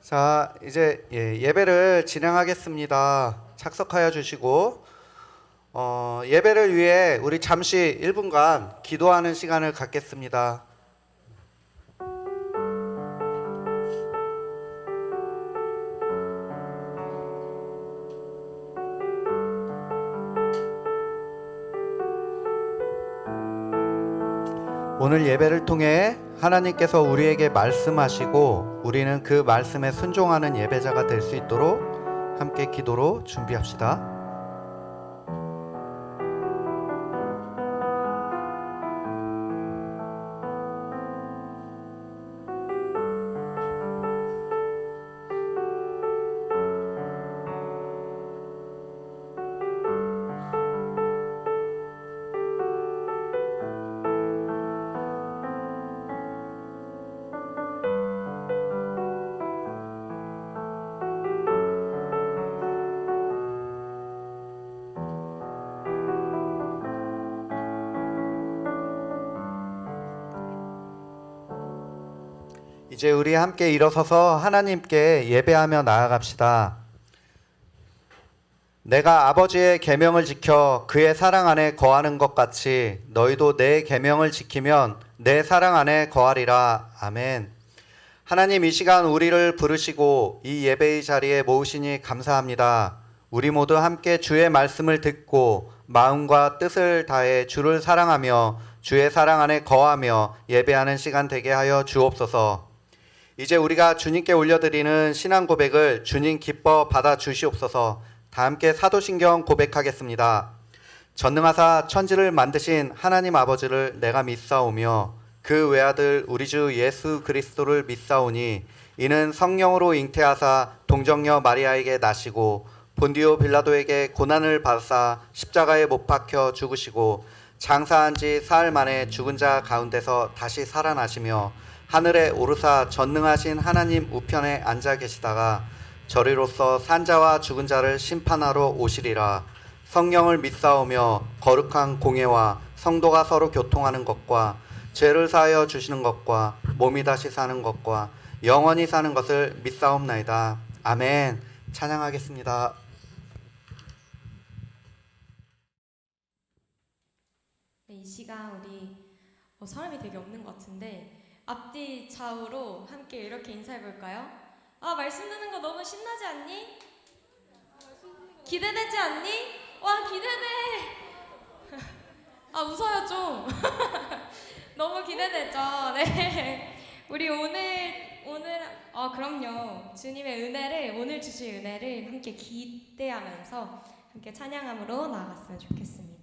자, 이제 예배를 진행하겠습니다. 착석하여 주시고 예배를 위해 우리 잠시 1분간 기도하는 시간을 갖겠습니다. 오늘 예배를 통해 하나님께서 우리에게 말씀하시고 우리는 그 말씀에 순종하는 예배자가 될 수 있도록 함께 기도로 준비합시다. 이제 우리 함께 일어서서 하나님께 예배하며 나아갑시다. 내가 아버지의 계명을 지켜 그의 사랑 안에 거하는 것 같이 너희도 내 계명을 지키면 내 사랑 안에 거하리라. 아멘. 하나님, 이 시간 우리를 부르시고 이 예배의 자리에 모으시니 감사합니다. 우리 모두 함께 주의 말씀을 듣고 마음과 뜻을 다해 주를 사랑하며 주의 사랑 안에 거하며 예배하는 시간 되게 하여 주옵소서. 이제 우리가 주님께 올려드리는 신앙 고백을 주님 기뻐 받아 주시옵소서. 다 함께 사도신경 고백하겠습니다. 전능하사 천지를 만드신 하나님 아버지를 내가 믿사오며 그 외아들 우리 주 예수 그리스도를 믿사오니 이는 성령으로 잉태하사 동정녀 마리아에게 나시고 본디오 빌라도에게 고난을 받으사 십자가에 못 박혀 죽으시고 장사한 지 사흘 만에 죽은 자 가운데서 다시 살아나시며 하늘에 오르사 전능하신 하나님 우편에 앉아 계시다가 저리로서 산자와 죽은 자를 심판하러 오시리라. 성령을 믿사오며 거룩한 공예와 성도가 서로 교통하는 것과 죄를 사하여 주시는 것과 몸이 다시 사는 것과 영원히 사는 것을 믿사옵나이다. 아멘. 찬양하겠습니다. 네, 이 시간 우리 사람이 되게 없는 것 같은데 앞뒤 좌우로 함께 이렇게 인사해볼까요? 말씀 듣는 거 너무 신나지 않니? 기대되지 않니? 와, 기대돼! 웃어요 좀. 너무 기대되죠? 네. 우리 그럼요. 주님의 은혜를, 오늘 주실 은혜를 함께 기대하면서 함께 찬양함으로 나아갔으면 좋겠습니다.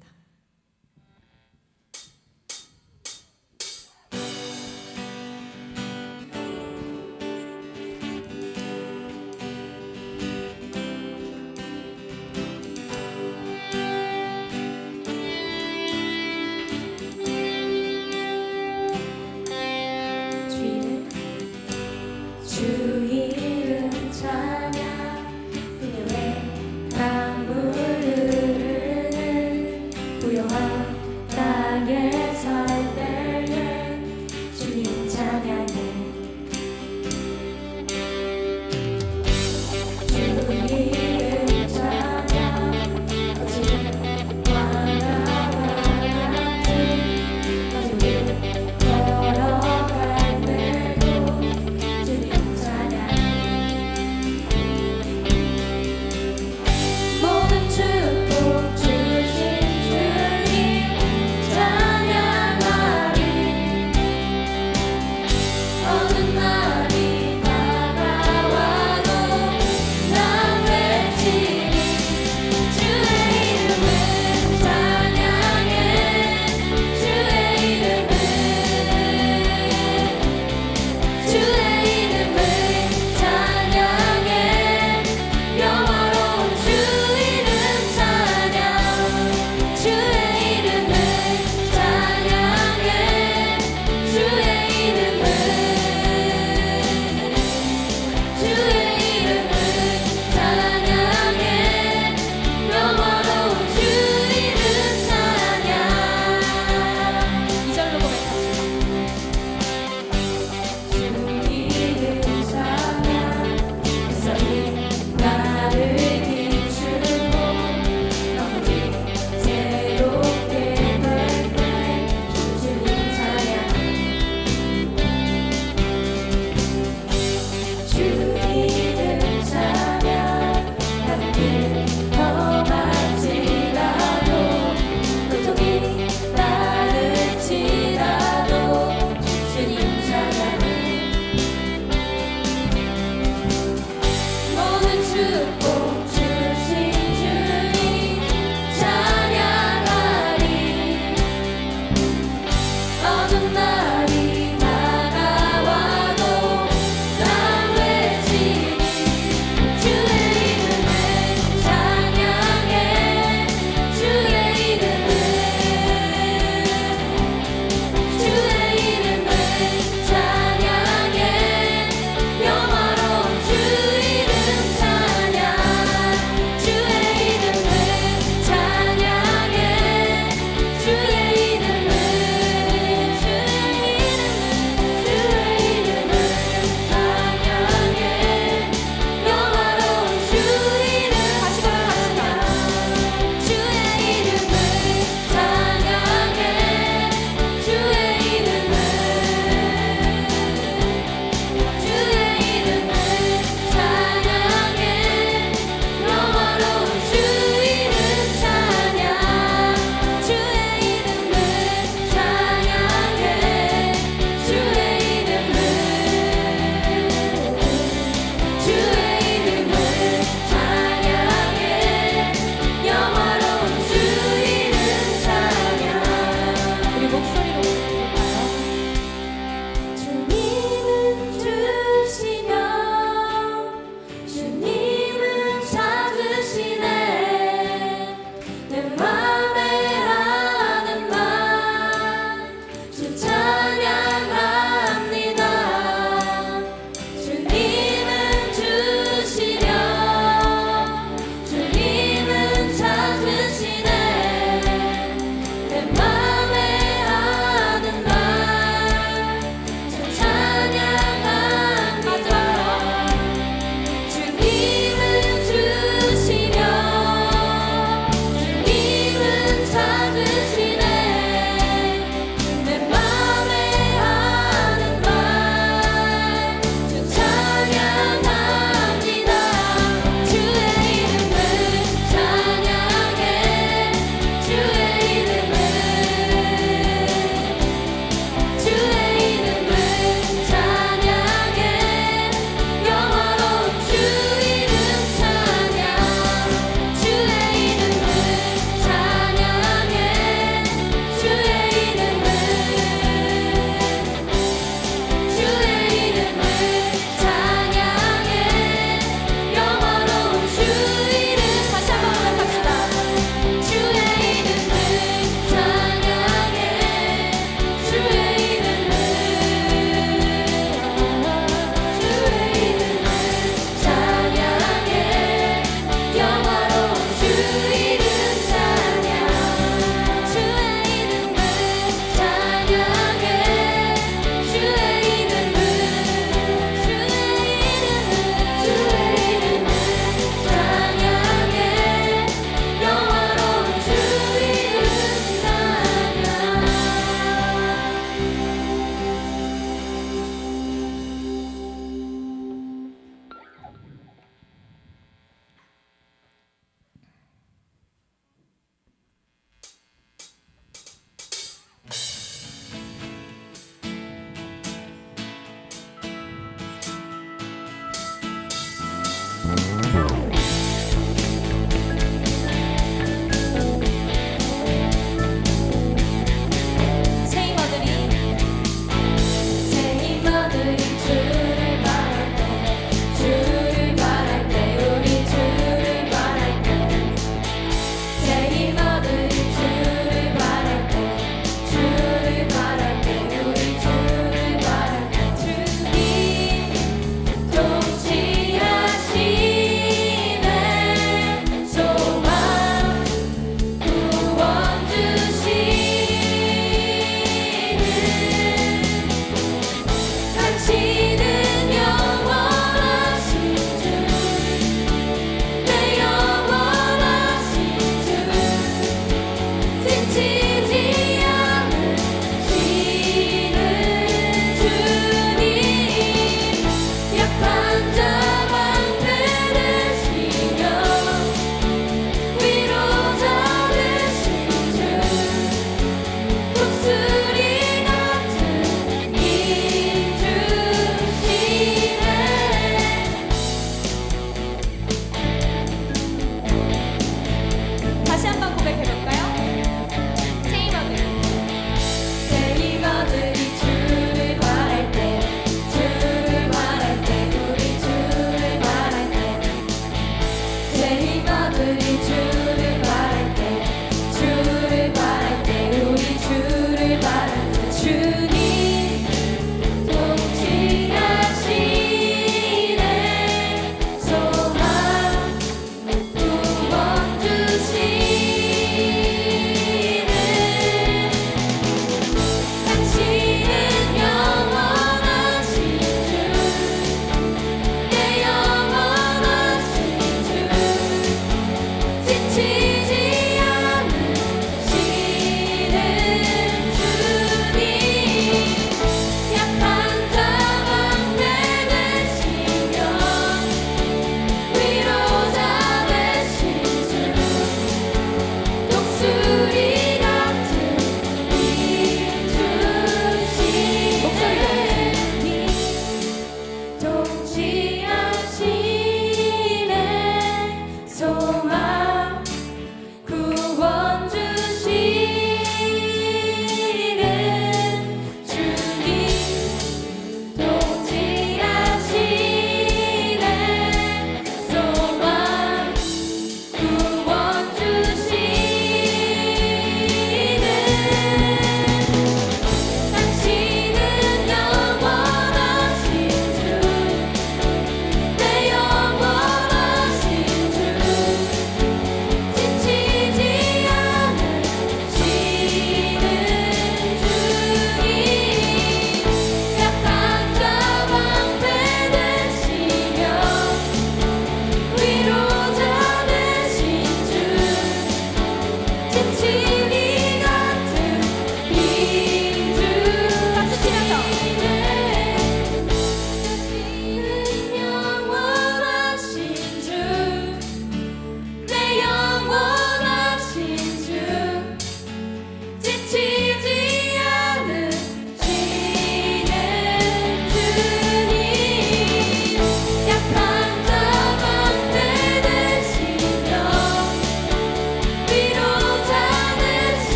주 이름 찬양 그녀의 강물 흐르는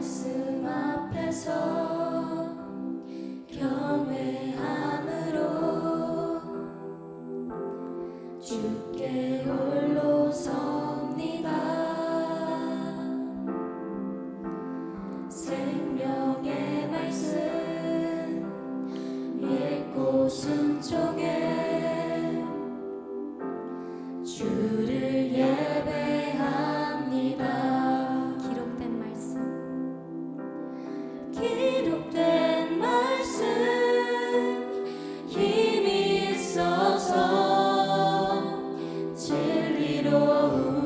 말씀 앞에서 경외함으로 주께 홀로 섭니다. 생명의 말씀 읽고 순종해 주를 예배합니다. 기록된 말씀 힘이 있어서 진리로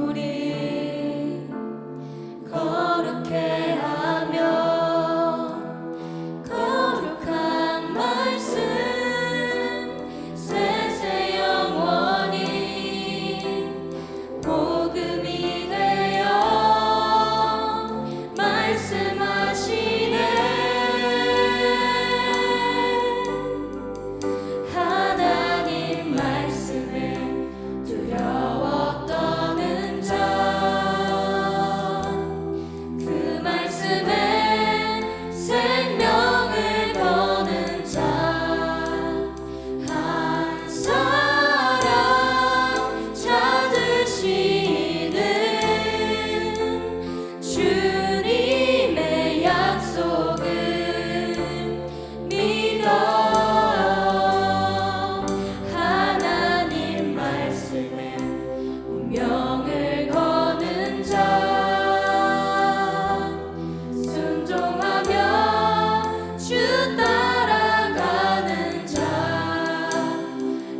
우리 거룩해 하며 거룩한 말씀 세세 영원히 복음이 되어 말씀하시네. 하나님 말씀에 두려워 떠는 자, 그 말씀에 생명을 거는 자, 한 사람 찾으시는 주님의 약속을 믿어 하나님 말씀에 운명을 거는 자, 순종하며 주 따라가는 자,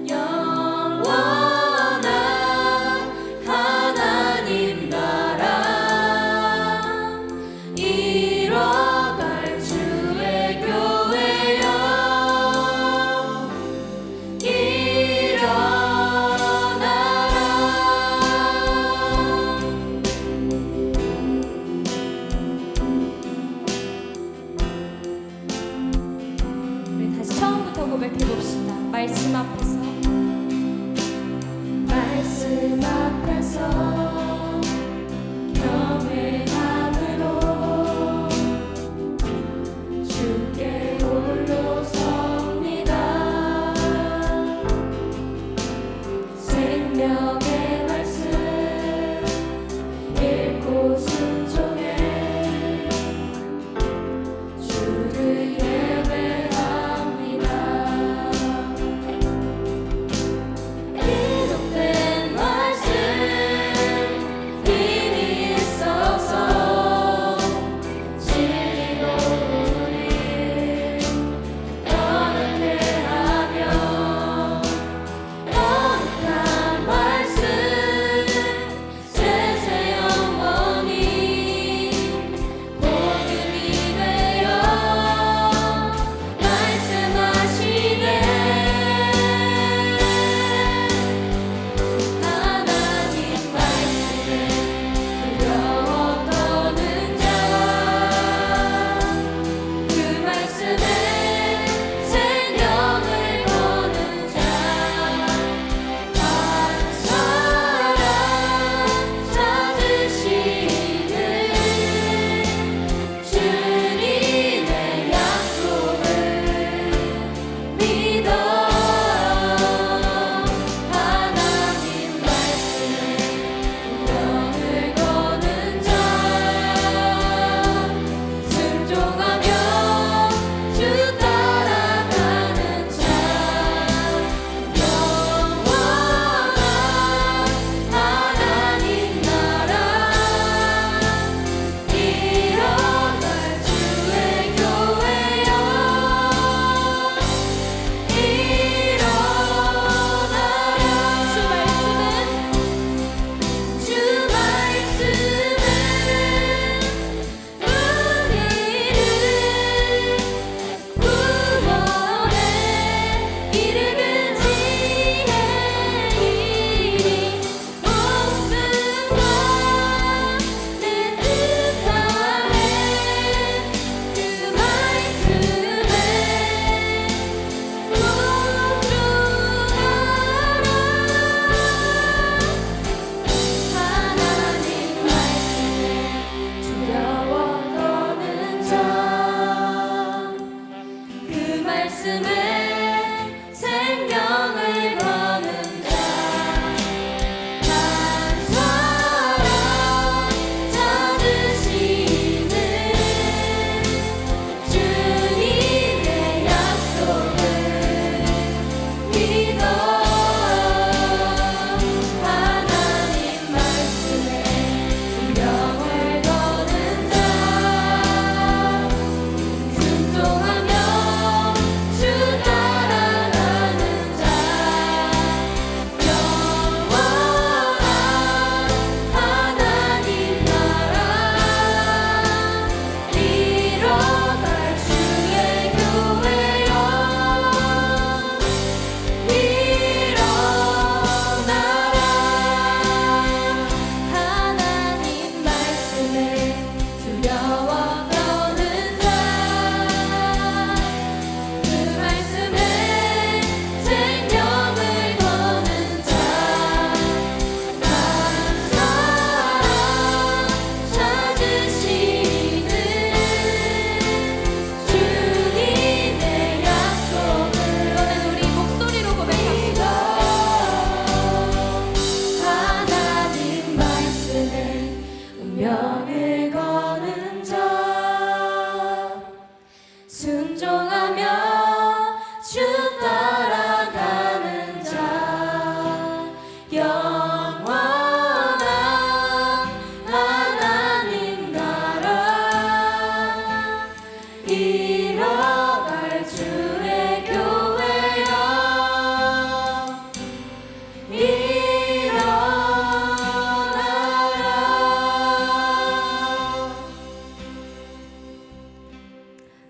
영원한 하나님 나라 이뤄갈 주의 교회여 우리 다시 처음부터 고백해 봅시다. 말씀 앞에서 말씀 앞에서 경외함으로 주께 홀로 섭니다. 생명의 말씀 읽고 순종해 주를 예배합니다. 기록된 말씀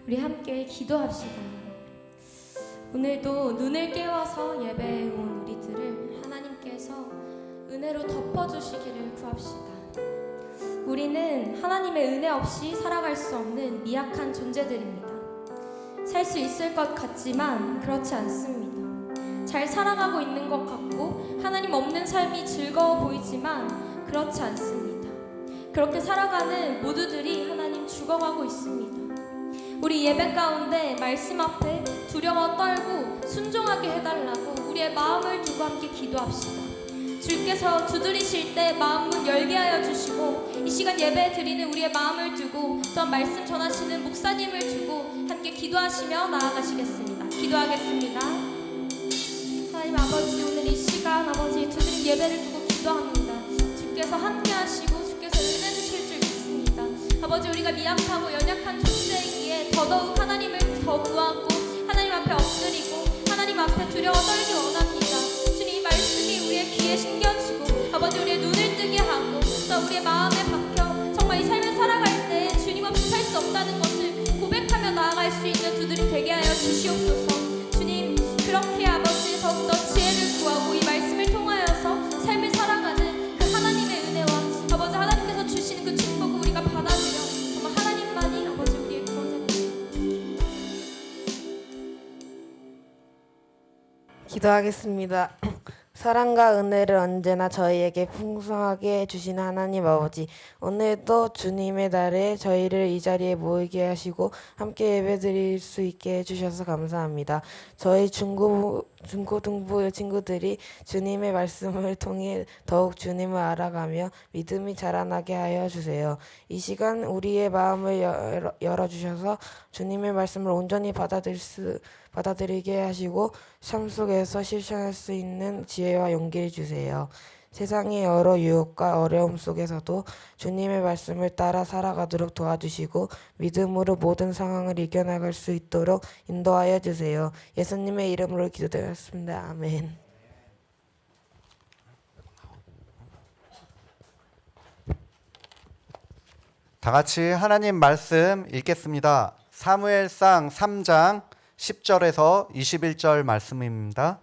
우리 함께 기도합시다. 오늘도 눈을 깨워서 예배에 온 우리들을 하나님께서 은혜로 덮어주시기를 구합시다. 우리는 하나님의 은혜 없이 살아갈 수 없는 미약한 존재들입니다. 살 수 있을 것 같지만 그렇지 않습니다. 잘 살아가고 있는 것 같고 하나님 없는 삶이 즐거워 보이지만 그렇지 않습니다. 그렇게 살아가는 모두들이 하나님 죽어가고 있습니다. 우리 예배 가운데 말씀 앞에 두려워 떨고 순종하게 해달라고 우리의 마음을 두고 함께 기도합시다. 주께서 두드리실 때 마음문 열게 하여 주시고 이 시간 예배 드리는 우리의 마음을 두고 또한 말씀 전하시는 목사님을 두고 함께 기도하시며 나아가시겠습니다. 기도하겠습니다. 하나님 아버지, 오늘 이 시간 아버지 두드린 예배를 두고 기도합니다. 주께서 함께 하시고 주께서 은혜 주실 줄 믿습니다. 아버지, 우리가 미약하고 연약한 존재이기에 더더욱 하나님을 더 구하고 하나님 앞에 엎드리고 하나님 앞에 두려워 떨기 원합니다. 주님, 이 말씀이 우리의 귀에 심겨지고 아버지 우리의 눈을 뜨게 하고 또 우리의 마음에 박혀 정말 이 삶을 살아갈 때 주님 없이 살 수 없다는 것을 고백하며 나아갈 수 있는 두들이 되게 하여 주시옵소서. 주님, 그렇게 아버지 더욱더 지혜를 구하고 이 말씀을 통하여서 삶을 살아가는 그 하나님의 은혜와 아버지 하나님께서 주시는 그 축복을 우리가 받아들여 정말 하나님만이 아버지 우리의 구원자입니다. 기도하겠습니다. 사랑과 은혜를 언제나 저희에게 풍성하게 해주시는 하나님 아버지, 오늘도 주님의 날에 저희를 이 자리에 모이게 하시고 함께 예배드릴 수 있게 해주셔서 감사합니다. 저희 중고등부 친구들이 주님의 말씀을 통해 더욱 주님을 알아가며 믿음이 자라나게 하여 주세요. 이 시간 우리의 마음을 열어주셔서 주님의 말씀을 온전히 받아들이게 하시고 삶 속에서 실천할 수 있는 지혜와 용기를 주세요. 세상의 여러 유혹과 어려움 속에서도 주님의 말씀을 따라 살아가도록 도와주시고 믿음으로 모든 상황을 이겨나갈 수 있도록 인도하여 주세요. 예수님의 이름으로 기도드렸습니다. 아멘. 다 같이 하나님 말씀 읽겠습니다. 사무엘상 3장 10절에서 21절 말씀입니다.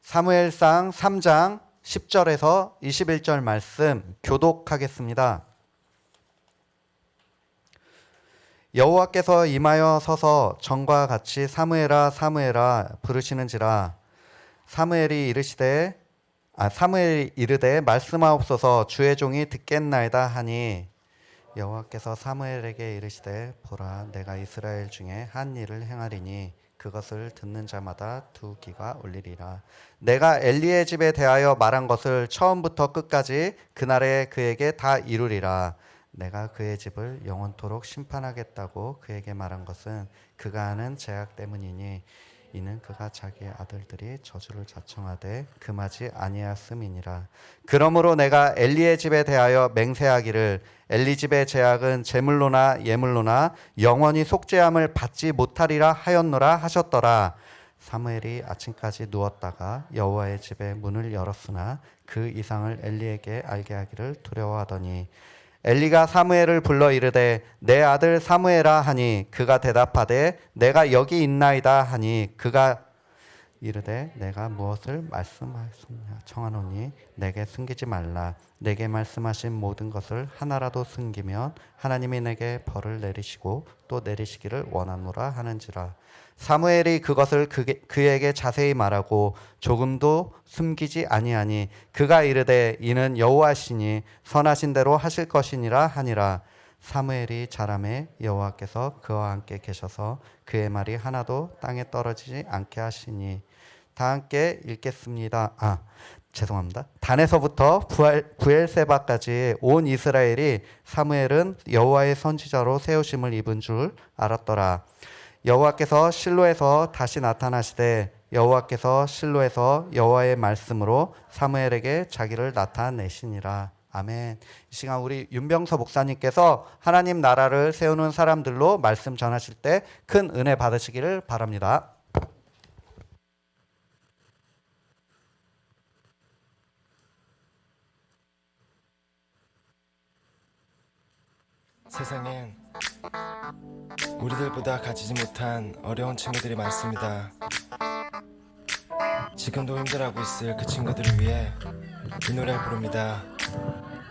사무엘상 3장 10절에서 21절 말씀 교독하겠습니다. 여호와께서 임하여 서서 전과 같이 사무엘아 사무엘아 부르시는지라. 사무엘이 이르되 말씀하옵소서, 주의 종이 듣겠나이다 하니, 여호와께서 사무엘에게 이르시되 보라, 내가 이스라엘 중에 한 일을 행하리니 그것을 듣는 자마다 두 귀가 울리리라. 내가 엘리의 집에 대하여 말한 것을 처음부터 끝까지 그날에 그에게 다 이루리라. 내가 그의 집을 영원토록 심판하겠다고 그에게 말한 것은 그가 하는 죄악 때문이니 이는 그가 자기의 아들들이 저주를 자청하되 금하지 아니하였음이니라. 그러므로 내가 엘리의 집에 대하여 맹세하기를 엘리 집의 죄악은 제물로나 예물로나 영원히 속죄함을 받지 못하리라 하였노라 하셨더라. 사무엘이 아침까지 누웠다가 여호와의 집에 문을 열었으나 그 이상을 엘리에게 알게 하기를 두려워하더니 엘리가 사무엘을 불러 이르되 내 아들 사무엘아 하니 그가 대답하되 내가 여기 있나이다 하니 그가 이르되 내가 무엇을 말씀하였느냐 청하노니 내게 숨기지 말라. 내게 말씀하신 모든 것을 하나라도 숨기면 하나님이 내게 벌을 내리시고 또 내리시기를 원하노라 하는지라. 사무엘이 그것을 그에게 자세히 말하고 조금도 숨기지 아니하니 그가 이르되 이는 여호와시니 선하신 대로 하실 것이니라 하니라. 사무엘이 자라매 여호와께서 그와 함께 계셔서 그의 말이 하나도 땅에 떨어지지 않게 하시니. 다 함께 읽겠습니다. 죄송합니다. 단에서부터 부엘세바까지 온 이스라엘이 사무엘은 여호와의 선지자로 세우심을 입은 줄 알았더라. 여호와께서 실로에서 다시 나타나시되 여호와께서 실로에서 여호와의 말씀으로 사무엘에게 자기를 나타내시니라. 아멘. 이 시간 우리 윤병서 목사님께서 하나님 나라를 세우는 사람들로 말씀 전하실 때 큰 은혜 받으시기를 바랍니다. 세상엔 우리들보다 가지지 못한 어려운 친구들이 많습니다. 지금도 힘들어하고 있을 그 친구들을 위해 이 노래를 부릅니다.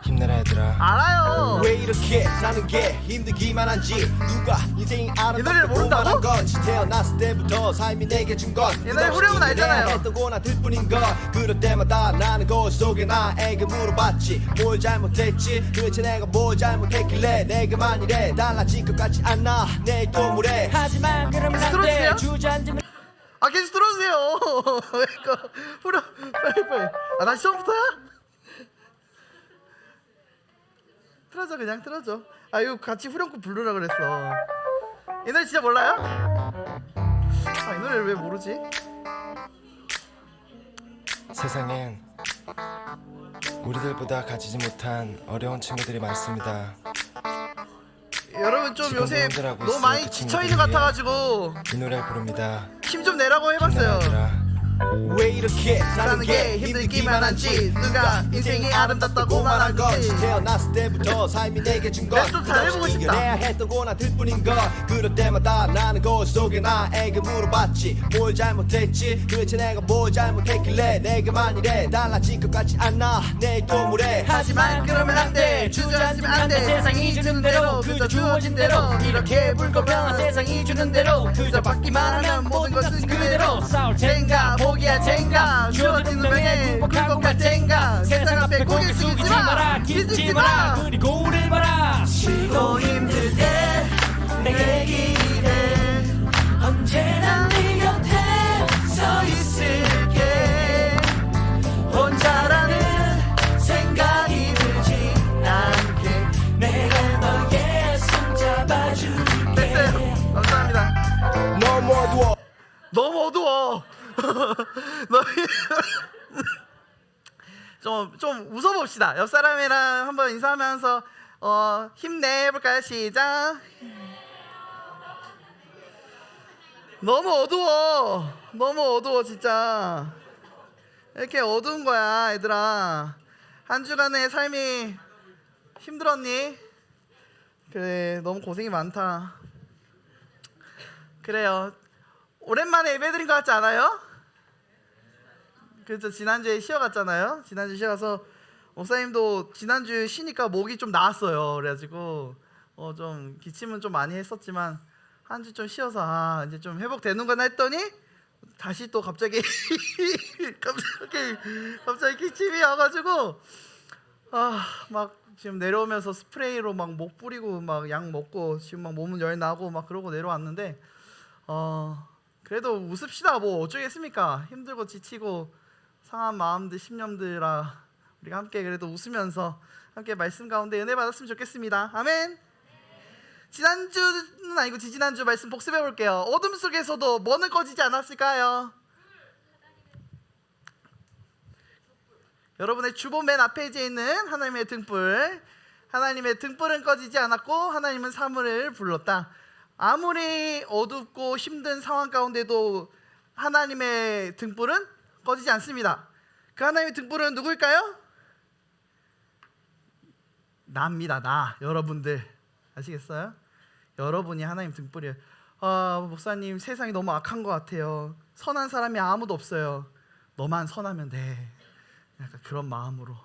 힘내라 얘들아. 알아요. 왜 이렇게 사는 게 힘들기만 한지 누가 인생이 노래를 아름답고 모른다고? 고만한 건지 태어났을 때부터 삶이 내게 준건 노래 후렴은 알잖아요. 했던 거나 들뿐인 것 그럴 때마다 나는 거울 속에 나에게 물어봤지 뭘 잘못했지 도대체 내가 뭘 잘못했길래 내게만 이래 달라진 것 같지 않아 내일 또 뭐래 하지만 그러면 들어주세요. 안돼 주저앉으면 아 계속 들어주세요. 이거 후렴 빨리. 아 다시 처음부터야? 틀어줘 그냥 틀어줘. 아 이거 같이 후렴구 부르라 그랬어. 이 노래 진짜 몰라요? 아 이 노래를 왜 모르지? 세상엔 우리들보다 가지지 못한 어려운 친구들이 많습니다. 여러분 좀 지금도 요새 힘들어하고 너무 있을 많이 그 지쳐있는 친구들을 것 같아가지고 이 노래를 부릅니다. 힘 좀 내라고 힘내라 해봤어요. 얘들아. 왜 이렇게 사는 게 힘들기만 한지 누가 인생이 아름답다고 말한 건지 태어났을 때부터 삶이 내게 준 건 내가 좀 잘해보고 싶다. 이겨내야 했던 거나 들뿐인 것 그럴 때마다 나는 거울 속에 나에게 물어봤지 뭘 잘못했지 도대체 내가 뭘 잘못했길래 내게만 이래 달라진 것 같지 않아 내일 또 뭐래 하지만 그러면 안돼 주저앉으면 안돼 세상이 주는 대로 그저 주어진 대로 이렇게 불공평한 세상이 주는 대로 그저 받기만 하면 모든 것은 그대로 싸울 젠가 텐가 포기야 젠가 주어진 운명에 굴복할 젠가 세상 앞에 고개 숙이지 마 기죽지 마 그리고 우릴 봐라 쉬고 힘들 때 내게 기대 언제나 네 곁에 서 있을게 혼자라는 생각이 들지 않게 내가 너의 손 잡아줄게 됐어요 감사합니다. 너무 어두워 너무 어두워. 좀 웃어봅시다. 옆 사람이랑 한번 인사하면서 힘내볼까요? 시작. 너무 어두워. 너무 어두워 진짜. 이렇게 어두운 거야 얘들아. 한 주간의 삶이 힘들었니? 그래 너무 고생이 많다. 그래요. 오랜만에 예배드린 것 같지 않아요? 그래서 지난주에 쉬어갔잖아요. 지난주 쉬어가서 목사님도 지난주 쉬니까 목이 좀 나았어요. 그래가지고 좀 기침은 좀 많이 했었지만 한 주 좀 쉬어서 이제 좀 회복되는구나 했더니 다시 또 갑자기 갑자기 기침이 와가지고 막 지금 내려오면서 스프레이로 막 목 뿌리고 막 약 먹고 지금 막 몸은 열 나고 막 그러고 내려왔는데 그래도 웃읍시다. 뭐 어쩌겠습니까? 힘들고 지치고 상한 마음들 심령들아 우리가 함께 그래도 웃으면서 함께 말씀 가운데 은혜 받았으면 좋겠습니다. 아멘. 지난주는 아니고 지지난주 말씀 복습해 볼게요. 어둠 속에서도 뭐는 꺼지지 않았을까요? 여러분의 주보 맨 앞에 있는 하나님의 등불. 하나님의 등불은 꺼지지 않았고 하나님은 사물을 불렀다. 아무리 어둡고 힘든 상황 가운데도 하나님의 등불은 꺼지지 않습니다. 그 하나님의 등불은 누구일까요? 나입니다. 나. 여러분들 아시겠어요? 여러분이 하나님 등불이에요. 목사님 세상이 너무 악한 것 같아요. 선한 사람이 아무도 없어요. 너만 선하면 돼. 약간 그런 마음으로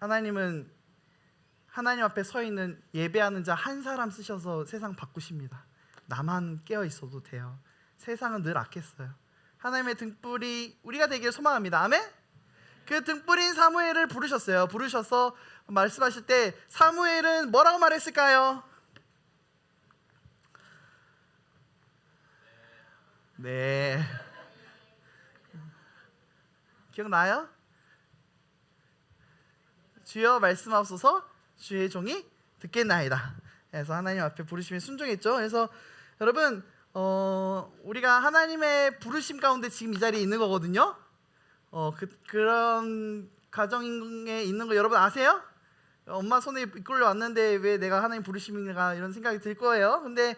하나님은 하나님 앞에 서 있는 예배하는 자 한 사람 쓰셔서 세상 바꾸십니다. 나만 깨어 있어도 돼요. 세상은 늘 악했어요. 하나님의 등불이 우리가 되기를 소망합니다. 아멘. 그 등불인 사무엘을 부르셨어요. 부르셔서 말씀하실 때 사무엘은 뭐라고 말했을까요? 네. 기억나요? 주여 말씀하소서 주의 종이 듣겠나이다. 그래서 하나님 앞에 부르시면 순종했죠. 그래서 여러분 우리가 하나님의 부르심 가운데 지금 이 자리에 있는 거거든요. 그런 가정에 있는 거 여러분 아세요? 엄마 손에 이끌려 왔는데 왜 내가 하나님 부르심인가 이런 생각이 들 거예요. 근데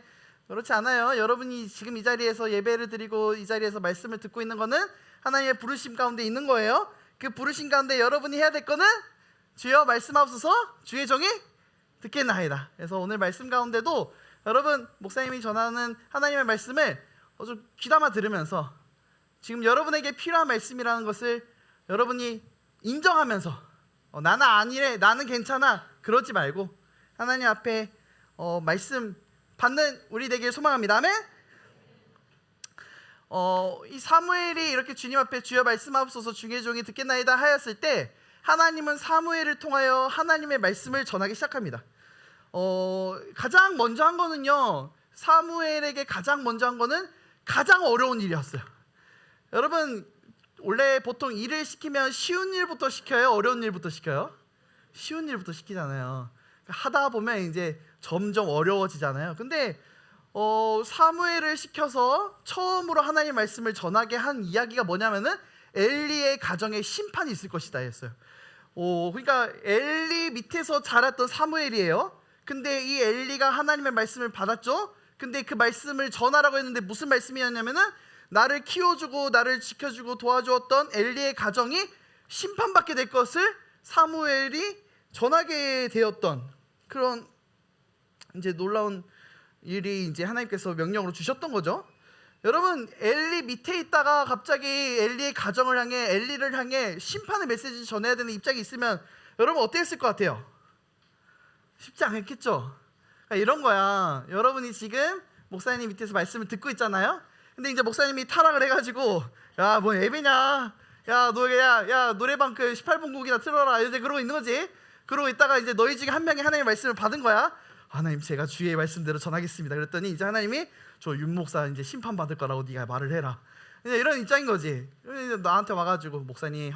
그렇지 않아요. 여러분이 지금 이 자리에서 예배를 드리고 이 자리에서 말씀을 듣고 있는 거는 하나님의 부르심 가운데 있는 거예요. 그 부르심 가운데 여러분이 해야 될 거는 주여 말씀하소서 주의 종이 듣겠나이다. 그래서 오늘 말씀 가운데도 여러분 목사님이 전하는 하나님의 말씀을 좀 귀담아 들으면서 지금 여러분에게 필요한 말씀이라는 것을 여러분이 인정하면서 나는 아니래, 나는 괜찮아, 그러지 말고 하나님 앞에 말씀 받는 우리 되길 소망합니다. 아멘. 이 사무엘이 이렇게 주님 앞에 주여 말씀하옵소서 중의 종이 듣겠나이다 하였을 때 하나님은 사무엘을 통하여 하나님의 말씀을 전하기 시작합니다. 가장 먼저 한 거는요, 사무엘에게 가장 먼저 한 거는 가장 어려운 일이었어요. 여러분 원래 보통 일을 시키면 쉬운 일부터 시켜요, 어려운 일부터 시켜요? 쉬운 일부터 시키잖아요. 하다 보면 이제 점점 어려워지잖아요. 근데 사무엘을 시켜서 처음으로 하나님의 말씀을 전하게 한 이야기가 뭐냐면은 엘리의 가정에 심판이 있을 것이다 했어요. 그러니까 엘리 밑에서 자랐던 사무엘이에요. 근데 이 엘리가 하나님의 말씀을 받았죠. 근데 그 말씀을 전하라고 했는데 무슨 말씀이었냐면은 나를 키워주고 나를 지켜주고 도와주었던 엘리의 가정이 심판받게 될 것을 사무엘이 전하게 되었던 그런 이제 놀라운 일이 이제 하나님께서 명령으로 주셨던 거죠. 여러분 엘리 밑에 있다가 갑자기 엘리의 가정을 향해 엘리를 향해 심판의 메시지를 전해야 되는 입장이 있으면 여러분 어땠을 것 같아요? 쉽지 않겠죠. 그러니까 이런 거야. 여러분이 지금 목사님 밑에서 말씀을 듣고 있잖아요. 근데 이제 목사님이 타락을 해가지고 야 뭐 예배냐, 야 노래방 그 18분 곡이나 틀어라 이제 그러고 있는 거지. 그러고 있다가 이제 너희 중에 한 명이 하나님의 말씀을 받은 거야. 하나님 제가 주의 말씀대로 전하겠습니다. 그랬더니 이제 하나님이 저 윤 목사 이제 심판 받을 거라고 네가 말을 해라. 이제 이런 입장인 거지. 나한테 와가지고 목사님이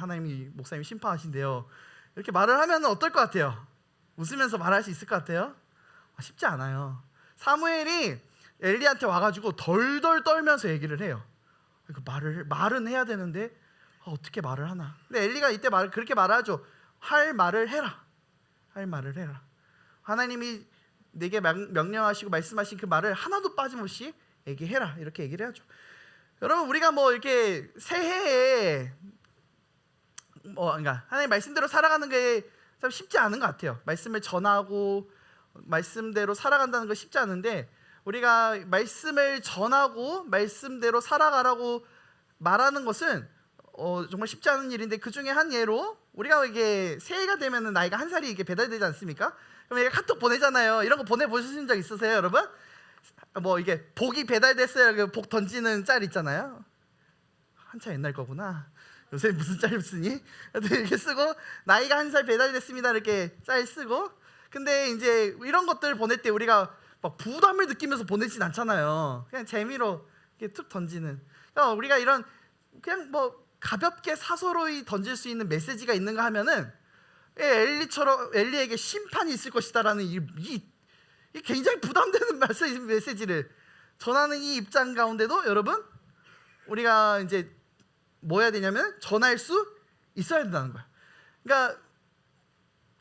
심판하신대요. 이렇게 말을 하면 어떨 것 같아요? 웃으면서 말할 수 있을 것 같아요? 쉽지 않아요. 사무엘이 엘리한테 와가지고 덜덜 떨면서 얘기를 해요. 말은 해야 되는데 어떻게 말을 하나? 근데 엘리가 이때 그렇게 말하죠. 할 말을 해라. 하나님이 내게 명령하시고 말씀하신 그 말을 하나도 빠짐없이 얘기해라. 이렇게 얘기를 해야죠. 여러분 우리가 뭐 이렇게 새해에 그러니까 하나님 말씀대로 살아가는 게 참 쉽지 않은 것 같아요. 말씀을 전하고 말씀대로 살아간다는 거 쉽지 않은데 우리가 말씀을 전하고 말씀대로 살아가라고 말하는 것은 정말 쉽지 않은 일인데 그 중에 한 예로 우리가 이게 새해가 되면은 나이가 한 살이 이게 배달되지 않습니까? 그럼 이게 카톡 보내잖아요. 이런 거 보내보신 적 있으세요, 여러분? 뭐 이게 복이 배달됐어요. 그 복 던지는 짤 있잖아요. 한참 옛날 거구나. 요새 무슨 짤 쓰니? 이렇게 쓰고 나이가 한 살 배달됐습니다 이렇게 짤 쓰고. 근데 이제 이런 것들 보낼 때 우리가 막 부담을 느끼면서 보내진 않잖아요. 그냥 재미로 이렇게 툭 던지는. 그러니까 우리가 이런 그냥 뭐 가볍게 사소로이 던질 수 있는 메시지가 있는가 하면은 엘리에게 심판이 있을 것이다라는 이 굉장히 부담되는 메시지를 전하는 이 입장 가운데도 여러분 우리가 이제 뭐 해야 되냐면 전할 수 있어야 된다는 거야. 그러니까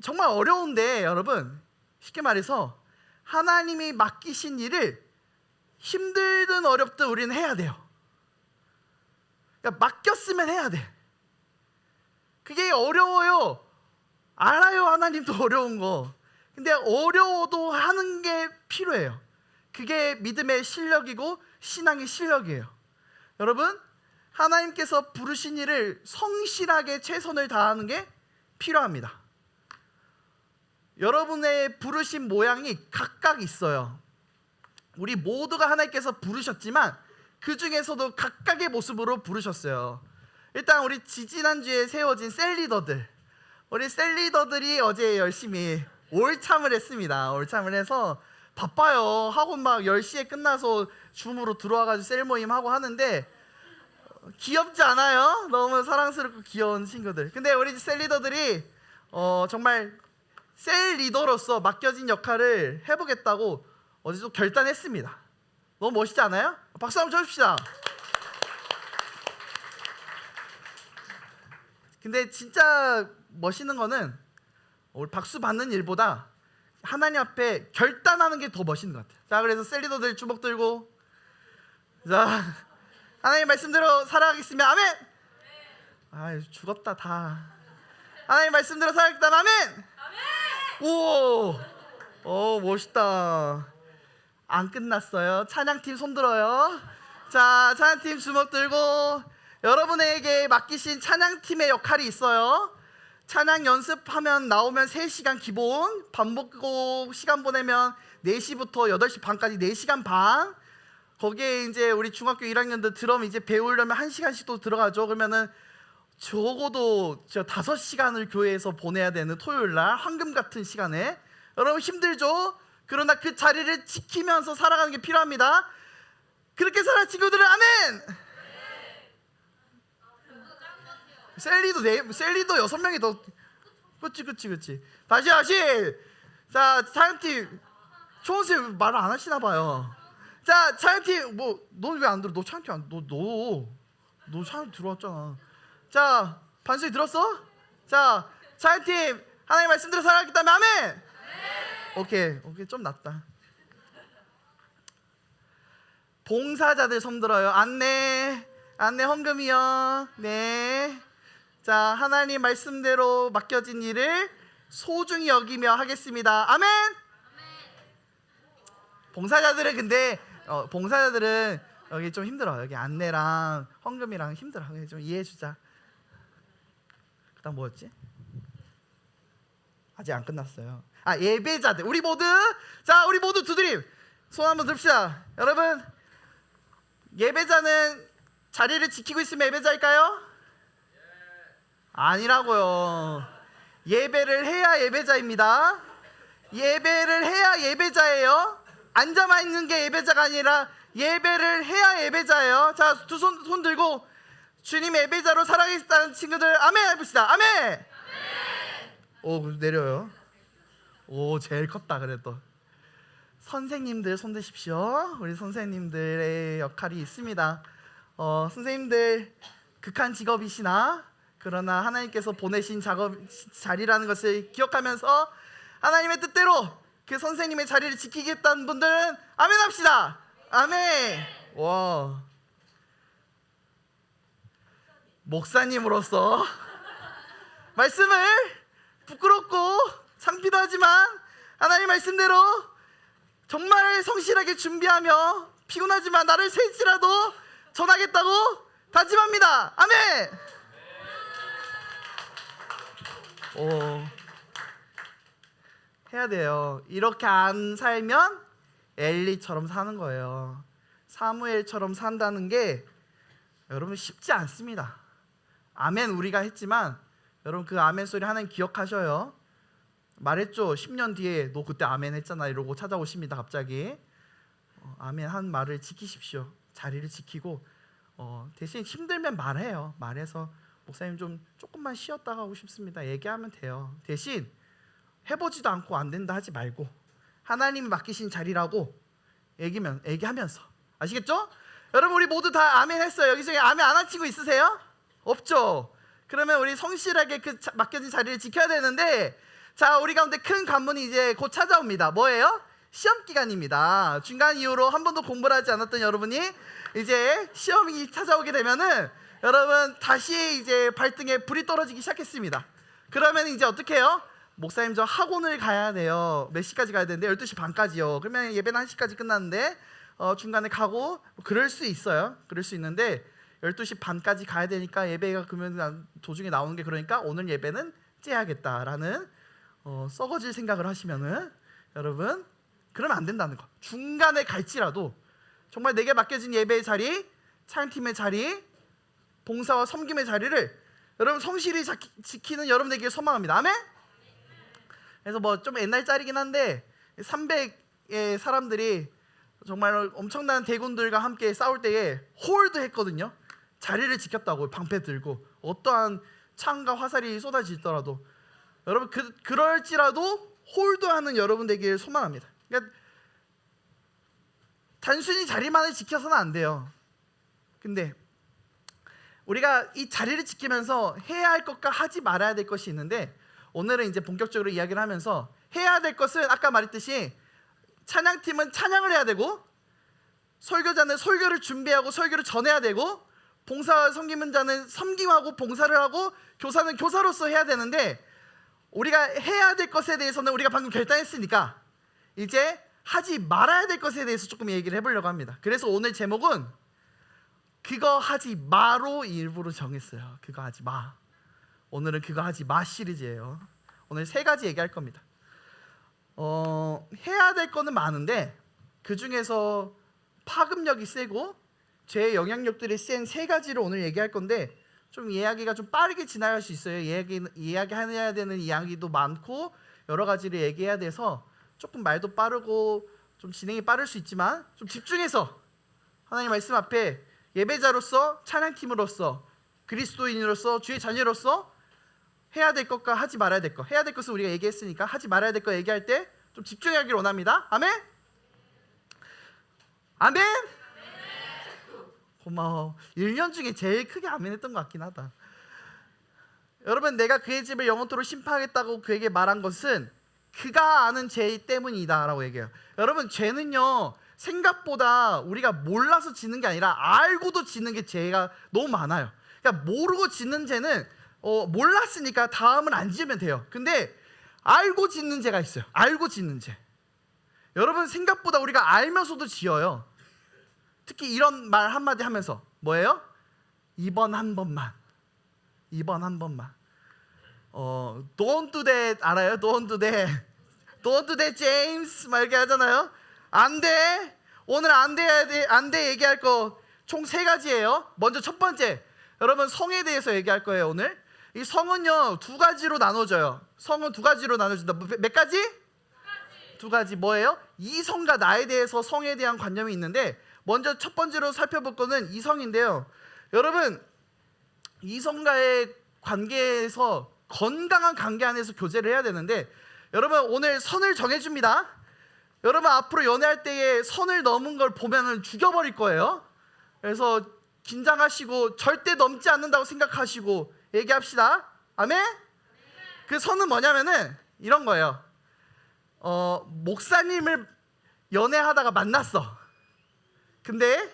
정말 어려운데 여러분 쉽게 말해서 하나님이 맡기신 일을 힘들든 어렵든 우리는 해야 돼요. 그러니까 맡겼으면 해야 돼. 그게 어려워요. 알아요. 하나님도 어려운 거. 근데 어려워도 하는 게 필요해요. 그게 믿음의 실력이고 신앙의 실력이에요. 여러분 하나님께서 부르신 일을 성실하게 최선을 다하는 게 필요합니다. 여러분의 부르신 모양이 각각 있어요. 우리 모두가 하나님께서 부르셨지만 그 중에서도 각각의 모습으로 부르셨어요. 일단 우리 지지난주에 세워진 셀리더들, 우리 셀리더들이 어제 열심히 올참을 했습니다. 올참을 해서 바빠요. 학원 막 10시에 끝나서 줌으로 들어와가지고 셀 모임 하고 하는데 귀엽지 않아요? 너무 사랑스럽고 귀여운 친구들. 근데 우리 셀리더들이 정말 셀 리더로서 맡겨진 역할을 해보겠다고 어제 또 결단했습니다. 너무 멋있지 않아요? 박수 한번 쳐줍시다. 근데 진짜 멋있는 거는 우리 박수 받는 일보다 하나님 앞에 결단하는 게 더 멋있는 것 같아요. 자, 그래서 셀리더들 주먹 들고 자 하나님 말씀대로 살아가겠습니다. 아멘. 아 죽었다 다. 하나님 말씀대로 살아가겠다. 아멘. 오 멋있다. 안 끝났어요. 찬양팀 손 들어요. 자, 찬양팀 주먹 들고 여러분에게 맡기신 찬양팀의 역할이 있어요. 찬양 연습하면 나오면 3시간 기본, 반복곡 시간 보내면 4시부터 8시 반까지 4시간 반. 거기에 이제 우리 중학교 1학년들 드럼 이제 배우려면 1시간씩 또 들어가죠. 그러면은 적어도 5시간을 교회에서 보내야 되는 토요일 날 황금 같은 시간에 여러분 힘들죠? 그러나 그 자리를 지키면서 살아가는 게 필요합니다. 그렇게 살아 친구들은 아멘. 셀리도 6명이 더. 그치. 다시. 자, 차영팀 초원쌤 말 안 하시나 봐요. 자, 차영팀 넌 왜 안 들어? 너 차영팀 안 너 차영팀 들어왔잖아. 자, 반수이 들었어? 자, 차영팀 하나님 말씀대로 살아가기 때문에 아멘. 오케이 좀 낫다. 봉사자들 손 들어요. 안내 헌금이요. 네. 자, 하나님 말씀대로 맡겨진 일을 소중히 여기며 하겠습니다. 아멘. 봉사자들은 근데 봉사자들은 여기 좀 힘들어. 여기 안내랑 헌금이랑 힘들어. 좀 이해해주자. 그다음 뭐였지? 아직 안 끝났어요. 예배자들. 우리 모두 두드림 손 한번 듭시다. 여러분, 예배자는 자리를 지키고 있으면 예배자일까요? 아니라고요. 예배를 해야 예배자입니다. 예배를 해야 예배자예요. 앉아만 있는 게 예배자가 아니라 예배를 해야 예배자예요. 자, 두 손 들고 주님 예배자로 살아계시다는 친구들 아멘 해봅시다. 아멘. 오, 내려요. 오, 제일 컸다 그래도. 선생님들 손 드십시오. 우리 선생님들의 역할이 있습니다. 선생님들 극한 직업이시나 그러나 하나님께서 보내신 자리라는 것을 기억하면서 하나님의 뜻대로 그 선생님의 자리를 지키겠다는 분들은 아멘 합시다. 아멘. 와, 목사님으로서 말씀을 부끄럽고 창피도 하지만 하나님 말씀대로 정말 성실하게 준비하며 피곤하지만 나를 세일지라도 전하겠다고 다짐합니다. 아멘. 해야 돼요. 이렇게 안 살면 엘리처럼 사는 거예요. 사무엘처럼 산다는 게 여러분 쉽지 않습니다. 아멘 우리가 했지만 여러분 그 아멘 소리 하나님 기억하셔요. 말했죠. 10년 뒤에 너 그때 아멘 했잖아 이러고 찾아오십니다. 갑자기. 아멘 한 말을 지키십시오. 자리를 지키고 대신 힘들면 말해요. 말해서 목사님 좀 조금만 쉬었다 가고 싶습니다. 얘기하면 돼요. 대신 해보지도 않고 안 된다 하지 말고 하나님이 맡기신 자리라고 얘기하면서. 아시겠죠? 여러분 우리 모두 다 아멘 했어요. 여기 중에 아멘 안 한 친구 있으세요? 없죠? 그러면 우리 성실하게 그 맡겨진 자리를 지켜야 되는데, 자, 우리 가운데 큰 관문이 이제 곧 찾아옵니다. 뭐예요? 시험 기간입니다. 중간 이후로 한 번도 공부를 하지 않았던 여러분이 이제 시험이 찾아오게 되면은 여러분 다시 이제 발등에 불이 떨어지기 시작했습니다. 그러면 이제 어떻게 해요? 목사님 저 학원을 가야 돼요. 몇 시까지 가야 되는데 12시 반까지요. 그러면 예배는 1시까지 끝났는데 중간에 가고 그럴 수 있어요. 그럴 수 있는데 12시 반까지 가야 되니까 예배가 그러면 도중에 나오는 게 그러니까 오늘 예배는 째야겠다라는 썩어질 생각을 하시면은 여러분 그러면 안 된다는 거. 중간에 갈지라도 정말 내게 맡겨진 예배의 자리, 찬양팀의 자리, 봉사와 섬김의 자리를 여러분 성실히 지키는 여러분에게 소망합니다. 아멘? 그래서 뭐 좀 옛날 짤이긴 한데 300의 사람들이 정말 엄청난 대군들과 함께 싸울 때에 홀드 했거든요. 자리를 지켰다고 방패 들고 어떠한 창과 화살이 쏟아지더라도 여러분 그럴지라도 홀드하는 여러분 되기를 소망합니다. 그러니까 단순히 자리만을 지켜서는 안 돼요. 근데 우리가 이 자리를 지키면서 해야 할 것과 하지 말아야 될 것이 있는데 오늘은 이제 본격적으로 이야기를 하면서 해야 될 것은 아까 말했듯이 찬양팀은 찬양을 해야 되고 설교자는 설교를 준비하고 설교를 전해야 되고 봉사와 섬기는 자는 섬김하고 봉사를 하고 교사는 교사로서 해야 되는데 우리가 해야 될 것에 대해서는 우리가 방금 결단했으니까 이제 하지 말아야 될 것에 대해서 조금 얘기를 해보려고 합니다. 그래서 오늘 제목은 그거 하지 마로 일부러 정했어요. 그거 하지 마. 오늘은 그거 하지 마 시리즈예요. 오늘 3가지 얘기할 겁니다. 해야 될 거는 많은데 그 중에서 파급력이 세고 죄의 영향력들이 센 3가지를 오늘 얘기할 건데 좀 이야기가 좀 빠르게 지나갈 수 있어요. 이야기해야 되는 이야기도 많고 여러 가지를 얘기해야 돼서 조금 말도 빠르고 좀 진행이 빠를 수 있지만 좀 집중해서 하나님 말씀 앞에 예배자로서 찬양팀으로서 그리스도인으로서 주의 자녀로서 해야 될 것과 하지 말아야 될 것, 해야 될 것을 우리가 얘기했으니까 하지 말아야 될 거 얘기할 때 좀 집중하기를 원합니다. 아멘? 아멘? 고마워. 1년 중에 제일 크게 아멘했던 것 같긴 하다. 여러분, 내가 그의 집을 영원토록 심판하겠다고 그에게 말한 것은 그가 아는 죄 때문이다 라고 얘기해요. 여러분, 죄는요 생각보다 우리가 몰라서 짓는 게 아니라 알고도 짓는 게 죄가 너무 많아요. 그러니까 모르고 짓는 죄는 몰랐으니까 다음은 안 지으면 돼요. 근데 알고 짓는 죄가 있어요. 알고 짓는 죄. 여러분, 생각보다 우리가 알면서도 지어요. 특히 이런 말 한마디 하면서 뭐예요? 이번 한 번만. 이번 한 번만. Don't do that 알아요? Don't do that. Don't do that, James. 막 이렇게 하잖아요. 안 돼. 오늘 안 돼야 돼. 안 돼 얘기할 거 총 3가지예요. 먼저 첫 번째. 여러분, 성에 대해서 얘기할 거예요, 오늘. 이 성은요 2가지로 나눠져요. 성은 2가지로 나눠진다. 몇 가지? 2가지. 뭐예요? 이성과 나에 대해서 성에 대한 관념이 있는데 먼저 첫 번째로 살펴볼 거는 이성인데요. 여러분, 이성과의 관계에서 건강한 관계 안에서 교제를 해야 되는데 여러분, 오늘 선을 정해줍니다. 여러분, 앞으로 연애할 때에 선을 넘은 걸 보면은 죽여버릴 거예요. 그래서 긴장하시고 절대 넘지 않는다고 생각하시고 얘기합시다. 아멘? 그 선은 뭐냐면은 이런 거예요. 목사님을 연애하다가 만났어. 근데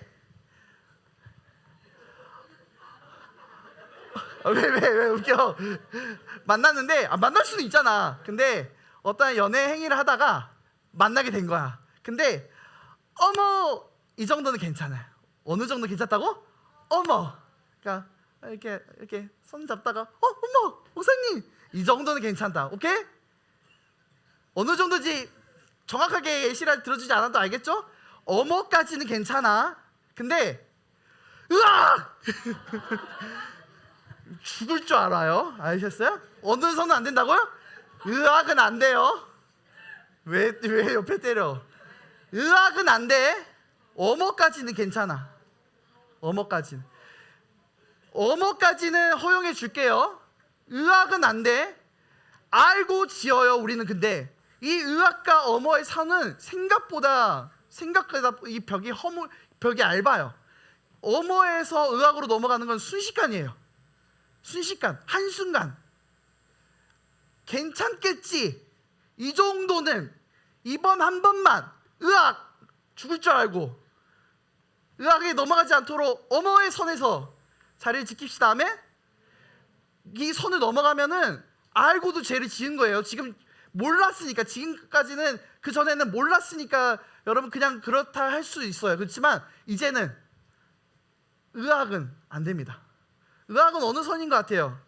왜 웃겨? 만났는데 만날 수는 있잖아. 근데 어떤 연애 행위를 하다가 만나게 된 거야. 근데 어머, 이 정도는 괜찮아요. 어느 정도 괜찮다고? 어머. 그러니까 이렇게 손 잡다가 어머, 목사님, 이 정도는 괜찮다. 오케이? 어느 정도지 정확하게 예시를 들어주지 않아도 알겠죠? 어머까지는 괜찮아. 근데 으악! 죽을 줄 알아요. 아셨어요? 어느 선은 안 된다고요? 으악은 안 돼요. 왜 옆에 때려? 으악은 안 돼. 어머까지는 괜찮아. 어머까지는 허용해 줄게요. 으악은 안 돼. 알고 지어요, 우리는. 근데 이 으악과 어머의 선은 생각보다 이 벽이 얇아요. 어머에서 으악으로 넘어가는 건 순식간이에요. 순식간, 한순간. 괜찮겠지. 이 정도는 이번 한 번만. 으악! 죽을 줄 알고 으악에 넘어가지 않도록 어머의 선에서 자리를 지킵시다. 아멘? 이 선을 넘어가면은 알고도 죄를 지은 거예요. 지금 몰랐으니까. 지금까지는, 그 전에는 몰랐으니까 여러분 그냥 그렇다 할 수 있어요. 그렇지만 이제는 의학은 안 됩니다. 의학은 어느 선인 것 같아요?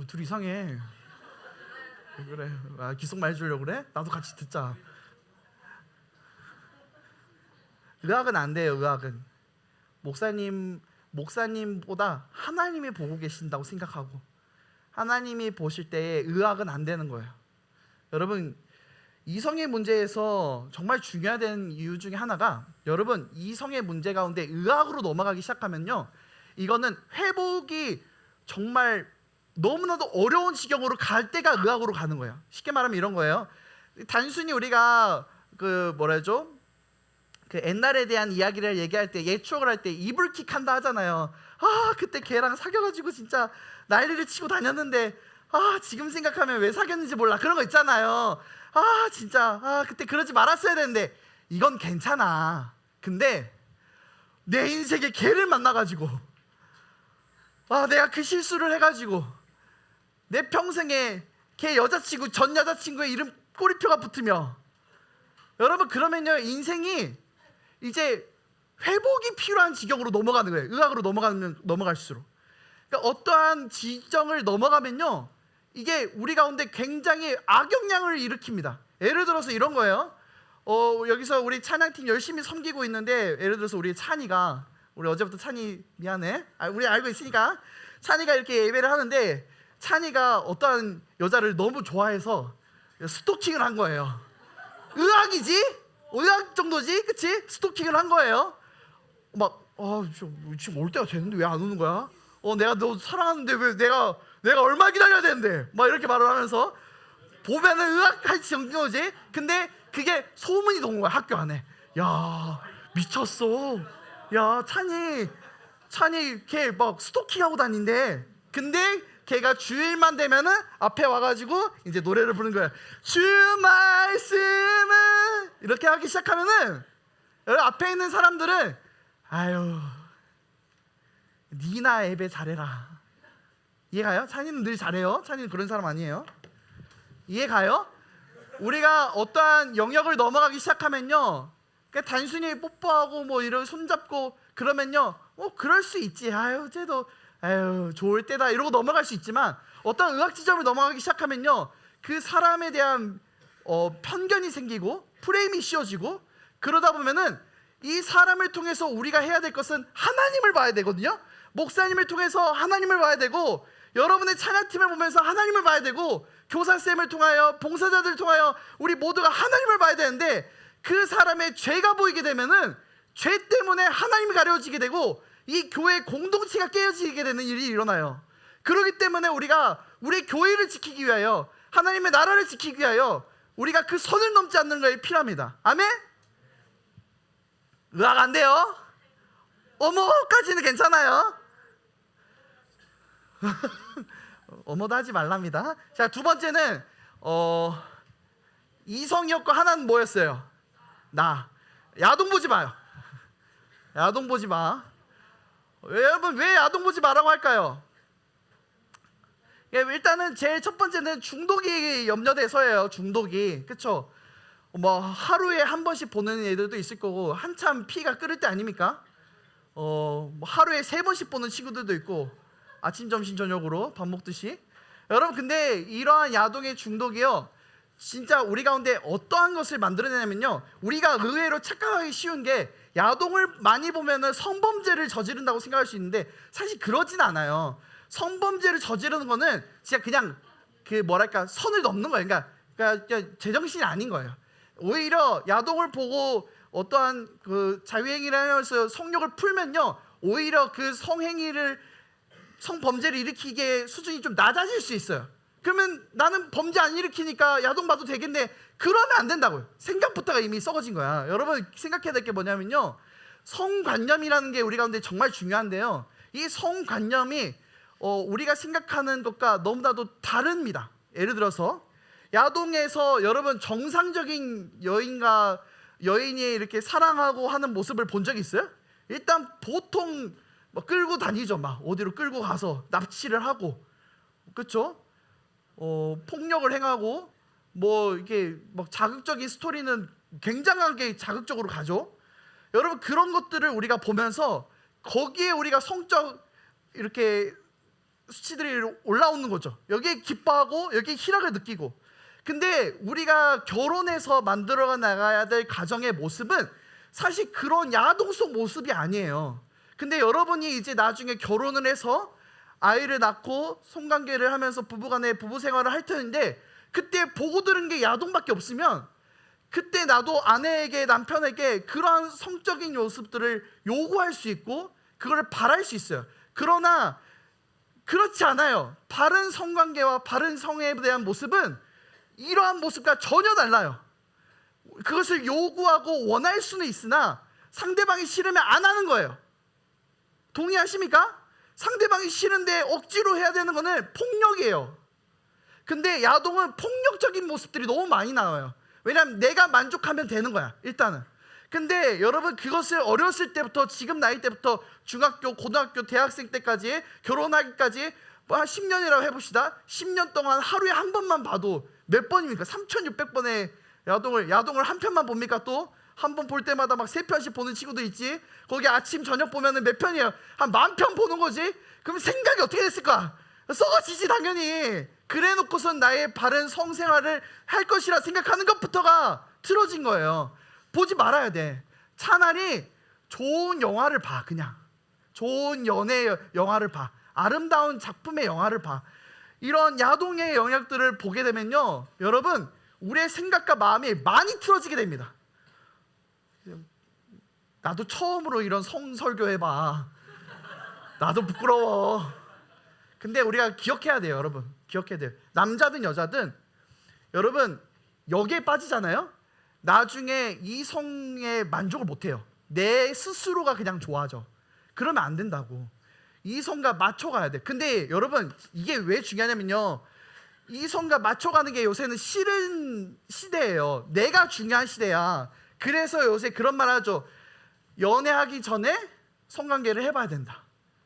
둘 이상해. 왜 그래? 귓속말 주려고 그래? 나도 같이 듣자. 의학은 안 돼요. 의학은 목사님보다 하나님이 보고 계신다고 생각하고 하나님이 보실 때에 의학은 안 되는 거예요. 여러분, 이성의 문제에서 정말 중요한 이유 중에 하나가, 여러분, 이성의 문제 가운데 의학으로 넘어가기 시작하면요, 이거는 회복이 정말 너무나도 어려운 지경으로 갈 때가 의학으로 가는 거예요. 쉽게 말하면 이런 거예요. 단순히 우리가 그 옛날에 대한 이야기를 얘기할 때, 옛 추억을 할 때 이불킥 한다 하잖아요. 그때 걔랑 사귀어가지고 진짜 난리를 치고 다녔는데 지금 생각하면 왜 사귀었는지 몰라. 그런 거 있잖아요. 진짜 그때 그러지 말았어야 되는데. 이건 괜찮아. 근데 내 인생에 걔를 만나가지고 내가 그 실수를 해가지고 내 평생에 걔 여자친구 전 여자친구의 이름 꼬리표가 붙으며 여러분 그러면요 인생이 이제 회복이 필요한 지경으로 넘어가는 거예요. 의학으로 넘어갈수록. 그러니까 어떠한 지정을 넘어가면요 이게 우리 가운데 굉장히 악영향을 일으킵니다. 예를 들어서 이런 거예요. 여기서 우리 찬양팀 열심히 섬기고 있는데 예를 들어서 우리 찬이가 우리 어제부터 찬이 미안해. 우리 알고 있으니까 찬이가 이렇게 예배를 하는데 찬이가 어떠한 여자를 너무 좋아해서 스토킹을 한 거예요. 의학이지? 의학 정도지? 그치? 스토킹을 한 거예요. 막 지금 올 때가 됐는데 왜 안 오는 거야? 내가 너 사랑하는데 왜 내가 얼마 기다려야 되는데 막 이렇게 말을 하면서 보면은 의학같이 정신 거지. 근데 그게 소문이 도는 거야 학교 안에. 야 미쳤어. 야 찬이 걔 막 스토킹하고 다닌대. 근데 걔가 주일만 되면은 앞에 와가지고 이제 노래를 부르는 거야. 주 말씀은 이렇게 하기 시작하면은 여러분 앞에 있는 사람들은 아유 니나 예배 잘해라. 이해가요? 찬이는 늘 잘해요. 찬이는 그런 사람 아니에요. 이해가요? 우리가 어떠한 영역을 넘어가기 시작하면요 그냥 단순히 뽀뽀하고 뭐 이런 손잡고 그러면요 그럴 수 있지. 아유 쟤도 아유 좋을 때다 이러고 넘어갈 수 있지만 어떤 의학 지점을 넘어가기 시작하면요 그 사람에 대한 편견이 생기고 프레임이 씌워지고 그러다 보면은 이 사람을 통해서 우리가 해야 될 것은 하나님을 봐야 되거든요. 목사님을 통해서 하나님을 봐야 되고 여러분의 찬양팀을 보면서 하나님을 봐야 되고 교사쌤을 통하여 봉사자들을 통하여 우리 모두가 하나님을 봐야 되는데 그 사람의 죄가 보이게 되면은 죄 때문에 하나님이 가려지게 되고 이 교회 공동체가 깨어지게 되는 일이 일어나요. 그렇기 때문에 우리가 우리 교회를 지키기 위하여 하나님의 나라를 지키기 위하여 우리가 그 선을 넘지 않는 것이 필요합니다. 아멘? 의학 안 돼요? 어머까지는 괜찮아요. 어머도 하지 말랍니다. 자, 두 번째는 이성이었고 하나는 뭐였어요? 나. 야동 보지 마요. 야동 보지 마. 여러분 왜 야동 보지 마라고 할까요? 일단은 제일 첫 번째는 중독이 염려돼서예요. 중독이. 그쵸? 뭐 하루에 한 번씩 보는 애들도 있을 거고 한참 피가 끓을 때 아닙니까? 뭐 하루에 3번씩 보는 친구들도 있고 아침 점심 저녁으로 밥 먹듯이. 여러분 근데 이러한 야동의 중독이요 진짜 우리 가운데 어떠한 것을 만들어내냐면요 우리가 의외로 착각하기 쉬운 게 야동을 많이 보면은 성범죄를 저지른다고 생각할 수 있는데 사실 그러진 않아요. 성범죄를 저지르는 거는 진짜 그냥 그 뭐랄까 선을 넘는 거예요. 그러니까 제정신이 아닌 거예요. 오히려 야동을 보고 어떠한 그 자유행위를 하면서 성욕을 풀면요 오히려 그 성범죄를 일으키게 수준이 좀 낮아질 수 있어요. 그러면 나는 범죄 안 일으키니까 야동 봐도 되겠네. 그러면 안 된다고요. 생각부터가 이미 썩어진 거야. 여러분 생각해야 될 게 뭐냐면요 성관념이라는 게 우리 가운데 정말 중요한데요 이 성관념이 우리가 생각하는 것과 너무나도 다릅니다. 예를 들어서 야동에서 여러분 정상적인 여인이 이렇게 사랑하고 하는 모습을 본 적 있어요? 일단 보통 뭐 끌고 다니죠. 막 어디로 끌고 가서 납치를 하고 그렇죠? 폭력을 행하고 뭐 이게 막 자극적인 스토리는 굉장하게 자극적으로 가죠. 여러분 그런 것들을 우리가 보면서 거기에 우리가 성적 이렇게 수치들이 올라오는 거죠. 여기에 기뻐하고 여기에 희락을 느끼고. 근데 우리가 결혼해서 만들어 나가야 될 가정의 모습은 사실 그런 야동 속 모습이 아니에요. 근데 여러분이 이제 나중에 결혼을 해서 아이를 낳고 성관계를 하면서 부부간에 부부 생활을 할 텐데 그때 보고 들은 게 야동밖에 없으면 그때 나도 아내에게 남편에게 그러한 성적인 모습들을 요구할 수 있고 그걸 바랄 수 있어요. 그러나 그렇지 않아요. 바른 성관계와 바른 성에 대한 모습은 이러한 모습과 전혀 달라요. 그것을 요구하고 원할 수는 있으나 상대방이 싫으면 안 하는 거예요. 동의하십니까? 상대방이 싫은데 억지로 해야 되는 거는 폭력이에요. 근데 야동은 폭력적인 모습들이 너무 많이 나와요. 왜냐하면 내가 만족하면 되는 거야 일단은. 근데 여러분 그것을 어렸을 때부터 지금 나이 때부터 중학교, 고등학교, 대학생 때까지 결혼하기까지 뭐 한 10년이라고 해봅시다. 10년 동안 하루에 한 번만 봐도 몇 번입니까? 3,600번의 야동을 한 편만 봅니까? 또 한 번 볼 때마다 막 3편씩 보는 친구도 있지. 거기 아침 저녁 보면은 몇 편이에요? 한 10,000편 보는 거지. 그럼 생각이 어떻게 됐을까? 썩어지지 당연히. 그래 놓고선 나의 바른 성생활을 할 것이라 생각하는 것부터가 틀어진 거예요. 보지 말아야 돼. 차라리 좋은 영화를 봐. 그냥 좋은 연애 영화를 봐. 아름다운 작품의 영화를 봐. 이런 야동의 영역들을 보게 되면요, 여러분, 우리의 생각과 마음이 많이 틀어지게 됩니다. 나도 처음으로 이런 성설교 해봐. 나도 부끄러워. 근데 우리가 기억해야 돼요, 여러분. 기억해야 돼요. 남자든 여자든 여러분 여기에 빠지잖아요. 나중에 이성에 만족을 못해요. 내 스스로가 그냥 좋아져. 그러면 안 된다고. 이성과 맞춰가야 돼. 근데 여러분 이게 왜 중요하냐면요, 이성과 맞춰가는 게 요새는 싫은 시대예요. 내가 중요한 시대야. 그래서 요새 그런 말 하죠. 연애하기 전에 성관계를 해봐야 된다.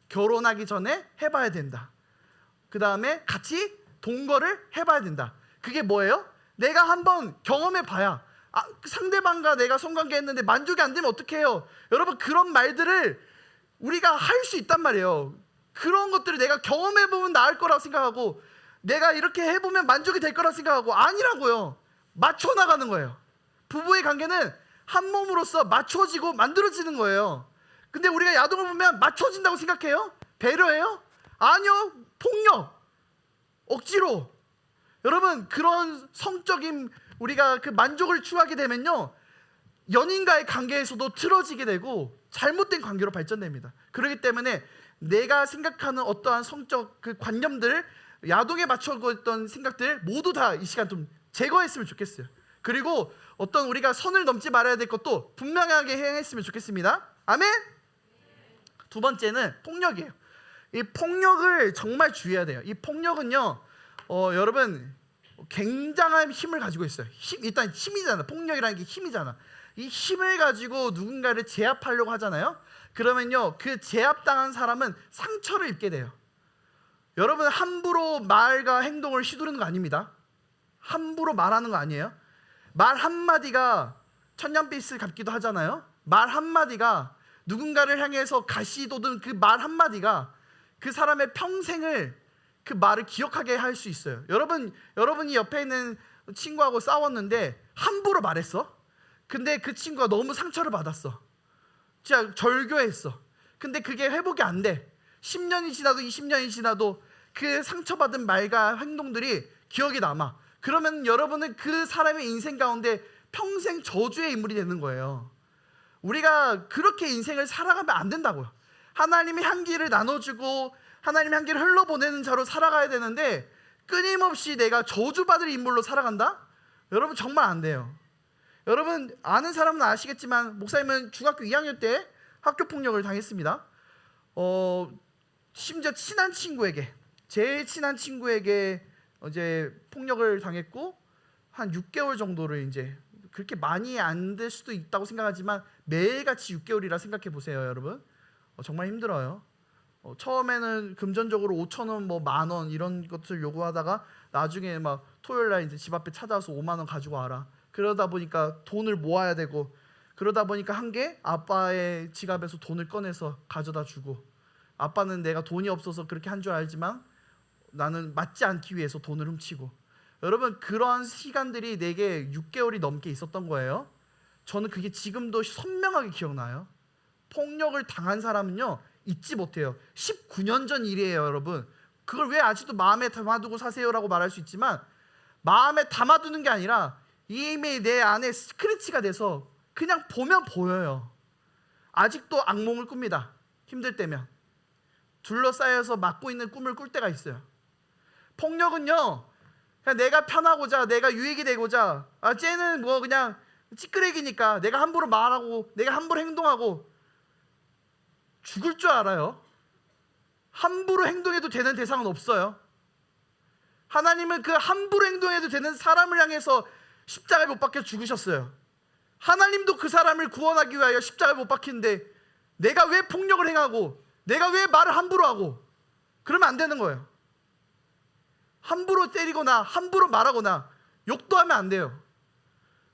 결혼하기 전에 해봐야 된다. 그 다음에 같이 동거를 해봐야 된다. 그게 뭐예요? 내가 한번 경험해봐야, 상대방과 내가 성관계 했는데 만족이 안 되면 어떻게 해요? 여러분 그런 말들을 우리가 할 수 있단 말이에요. 그런 것들을 내가 경험해보면 나을 거라고 생각하고, 내가 이렇게 해보면 만족이 될 거라고 생각하고, 아니라고요. 맞춰나가는 거예요. 부부의 관계는 한 몸으로서 맞춰지고 만들어지는 거예요. 근데 우리가 야동을 보면 맞춰진다고 생각해요? 배려해요? 아니요. 폭력, 억지로. 여러분 그런 성적인 우리가 그 만족을 추구하게 되면요, 연인과의 관계에서도 틀어지게 되고 잘못된 관계로 발전됩니다. 그렇기 때문에 내가 생각하는 어떠한 성적 그 관념들, 야동에 맞춰고 있던 생각들 모두 다 이 시간 좀 제거했으면 좋겠어요. 그리고 어떤 우리가 선을 넘지 말아야 될 것도 분명하게 행했으면 좋겠습니다. 아멘. 두 번째는 폭력이에요. 이 폭력을 정말 주의해야 돼요. 이 폭력은요, 여러분 굉장한 힘을 가지고 있어요. 일단 힘이잖아. 폭력이라는 게 힘이잖아. 이 힘을 가지고 누군가를 제압하려고 하잖아요. 그러면요, 그 제압당한 사람은 상처를 입게 돼요. 여러분 함부로 말과 행동을 휘두르는 거 아닙니다. 함부로 말하는 거 아니에요. 말 한마디가 천냥빚을 갚기도 하잖아요. 말 한마디가 누군가를 향해서 가시돋은 그 말 한마디가 그 사람의 평생을, 그 말을 기억하게 할 수 있어요. 여러분이 옆에 있는 친구하고 싸웠는데 함부로 말했어. 근데 그 친구가 너무 상처를 받았어. 진짜 절교했어. 근데 그게 회복이 안 돼. 10년이 지나도 20년이 지나도 그 상처받은 말과 행동들이 기억이 남아. 그러면 여러분은 그 사람의 인생 가운데 평생 저주의 인물이 되는 거예요. 우리가 그렇게 인생을 살아가면 안 된다고요. 하나님이 향기를 나눠주고 하나님의 향기를 흘러보내는 자로 살아가야 되는데, 끊임없이 내가 저주받을 인물로 살아간다? 여러분 정말 안 돼요. 여러분 아는 사람은 아시겠지만, 목사님은 중학교 2학년 때 학교폭력을 당했습니다. 심지어 친한 친구에게, 제일 친한 친구에게 이제 폭력을 당했고, 한 6개월 정도를, 이제 그렇게 많이 안 될 수도 있다고 생각하지만 매일같이 6개월이라 생각해 보세요. 여러분 정말 힘들어요. 처음에는 금전적으로 5,000원, 뭐 10,000원 이런 것을 요구하다가 나중에 막 토요일날 이제 집 앞에 찾아와서 5만 원 가지고 와라. 그러다 보니까 돈을 모아야 되고, 그러다 보니까 한 게 아빠의 지갑에서 돈을 꺼내서 가져다 주고, 아빠는 내가 돈이 없어서 그렇게 한 줄 알지만 나는 맞지 않기 위해서 돈을 훔치고. 여러분 그러한 시간들이 내게 6개월이 넘게 있었던 거예요. 저는 그게 지금도 선명하게 기억나요. 폭력을 당한 사람은요 잊지 못해요. 19년 전 일이에요. 여러분 그걸 왜 아직도 마음에 담아두고 사세요라고 말할 수 있지만, 마음에 담아두는 게 아니라 이미 내 안에 스크래치가 돼서 그냥 보면 보여요. 아직도 악몽을 꿉니다. 힘들 때면 둘러싸여서 막고 있는 꿈을 꿀 때가 있어요. 폭력은요, 그냥 내가 편하고자, 내가 유익이 되고자, 쟤는 뭐 그냥 찌끄레기니까 내가 함부로 말하고 내가 함부로 행동하고 죽을 줄 알아요. 함부로 행동해도 되는 대상은 없어요. 하나님은 그 함부로 행동해도 되는 사람을 향해서 십자가에 못 박혀 죽으셨어요. 하나님도 그 사람을 구원하기 위하여 십자가에 못 박히는데 내가 왜 폭력을 행하고 내가 왜 말을 함부로 하고, 그러면 안 되는 거예요. 함부로 때리거나 함부로 말하거나 욕도 하면 안 돼요.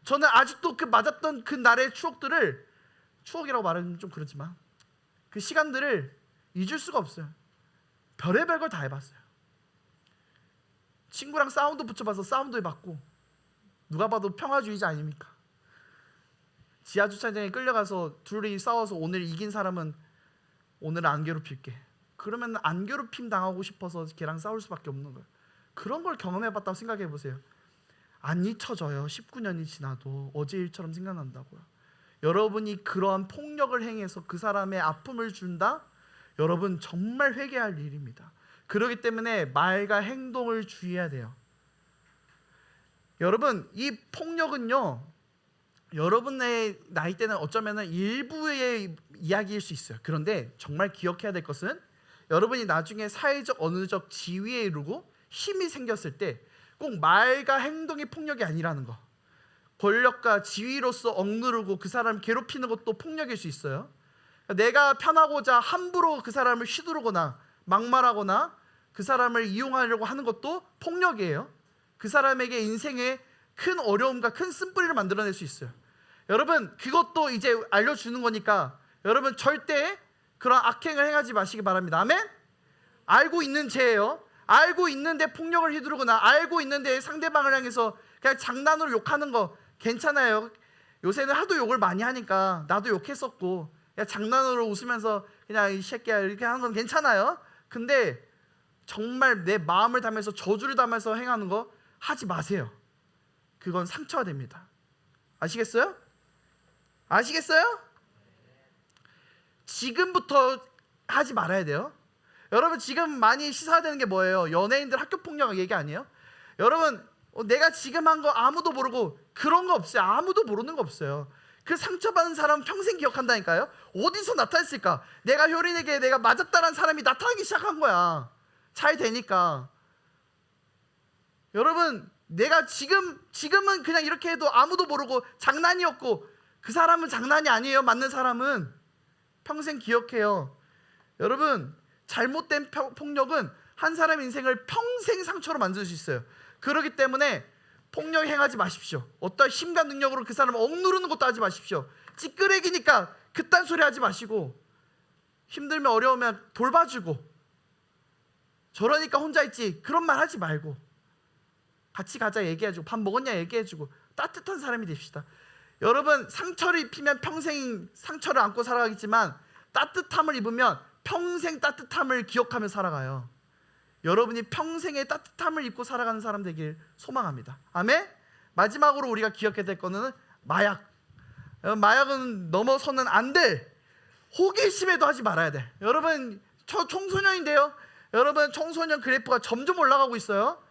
저는 아직도 그 맞았던 그 날의 추억들을, 추억이라고 말하면 좀 그렇지만 그 시간들을 잊을 수가 없어요. 별의별 걸 다 해봤어요. 친구랑 사운드 붙여봐서 사운드 해봤고, 누가 봐도 평화주의자 아닙니까? 지하 주차장에 끌려가서 둘이 싸워서 오늘 이긴 사람은 오늘 안 괴롭힐게. 그러면 안 괴롭힘 당하고 싶어서 걔랑 싸울 수밖에 없는 거예요. 그런 걸 경험해봤다고 생각해 보세요. 안 잊혀져요. 19년이 지나도 어제 일처럼 생각난다고요. 여러분이 그러한 폭력을 행해서 그 사람의 아픔을 준다? 여러분 정말 회개할 일입니다. 그렇기 때문에 말과 행동을 주의해야 돼요. 여러분 이 폭력은요, 여러분의 나이 때는 어쩌면 일부의 이야기일 수 있어요. 그런데 정말 기억해야 될 것은, 여러분이 나중에 사회적 언어적 지위에 이르고 힘이 생겼을 때 꼭 말과 행동이 폭력이 아니라는 거. 권력과 지위로서 억누르고 그 사람을 괴롭히는 것도 폭력일 수 있어요. 내가 편하고자 함부로 그 사람을 휘두르거나 막말하거나 그 사람을 이용하려고 하는 것도 폭력이에요. 그 사람에게 인생에 큰 어려움과 큰 쓴뿌리를 만들어낼 수 있어요. 여러분 그것도 이제 알려주는 거니까 여러분 절대 그런 악행을 행하지 마시기 바랍니다. 아멘? 알고 있는 죄예요. 알고 있는데 폭력을 휘두르거나 알고 있는데 상대방을 향해서 그냥 장난으로 욕하는 거 괜찮아요. 요새는 하도 욕을 많이 하니까 나도 욕했었고 그냥 장난으로 웃으면서 그냥 이 새끼야 이렇게 하는 건 괜찮아요. 근데 정말 내 마음을 담아서 저주를 담아서 행하는 거 하지 마세요. 그건 상처가 됩니다. 아시겠어요? 아시겠어요? 지금부터 하지 말아야 돼요. 여러분 지금 많이 시사되는 게 뭐예요? 연예인들 학교 폭력 얘기 아니에요? 여러분 내가 지금 한 거 아무도 모르고 그런 거 없어요. 아무도 모르는 거 없어요. 그 상처받은 사람 평생 기억한다니까요. 어디서 나타났을까? 내가 효린에게 내가 맞았다는 사람이 나타나기 시작한 거야. 잘 되니까. 여러분 내가 지금은 그냥 이렇게 해도 아무도 모르고 장난이었고 그 사람은 장난이 아니에요. 맞는 사람은 평생 기억해요. 여러분 잘못된 폭력은 한 사람의 인생을 평생 상처로 만들 수 있어요. 그렇기 때문에 폭력 행하지 마십시오. 어떤 힘과 능력으로 그 사람을 억누르는 것도 하지 마십시오. 찌끄레기니까 그딴 소리 하지 마시고, 힘들면 어려우면 돌봐주고, 저러니까 혼자 있지 그런 말 하지 말고 같이 가자 얘기해주고, 밥 먹었냐 얘기해주고, 따뜻한 사람이 됩시다. 여러분 상처를 입히면 평생 상처를 안고 살아가겠지만 따뜻함을 입으면 평생 따뜻함을 기억하며 살아가요. 여러분이 평생의 따뜻함을 입고 살아가는 사람 되길 소망합니다. 아멘? 마지막으로 우리가 기억해야 될 거는 마약. 마약은 넘어서는 안 될, 호기심에도 하지 말아야 돼. 여러분 저 청소년인데요. 여러분 청소년 그래프가 점점 올라가고 있어요.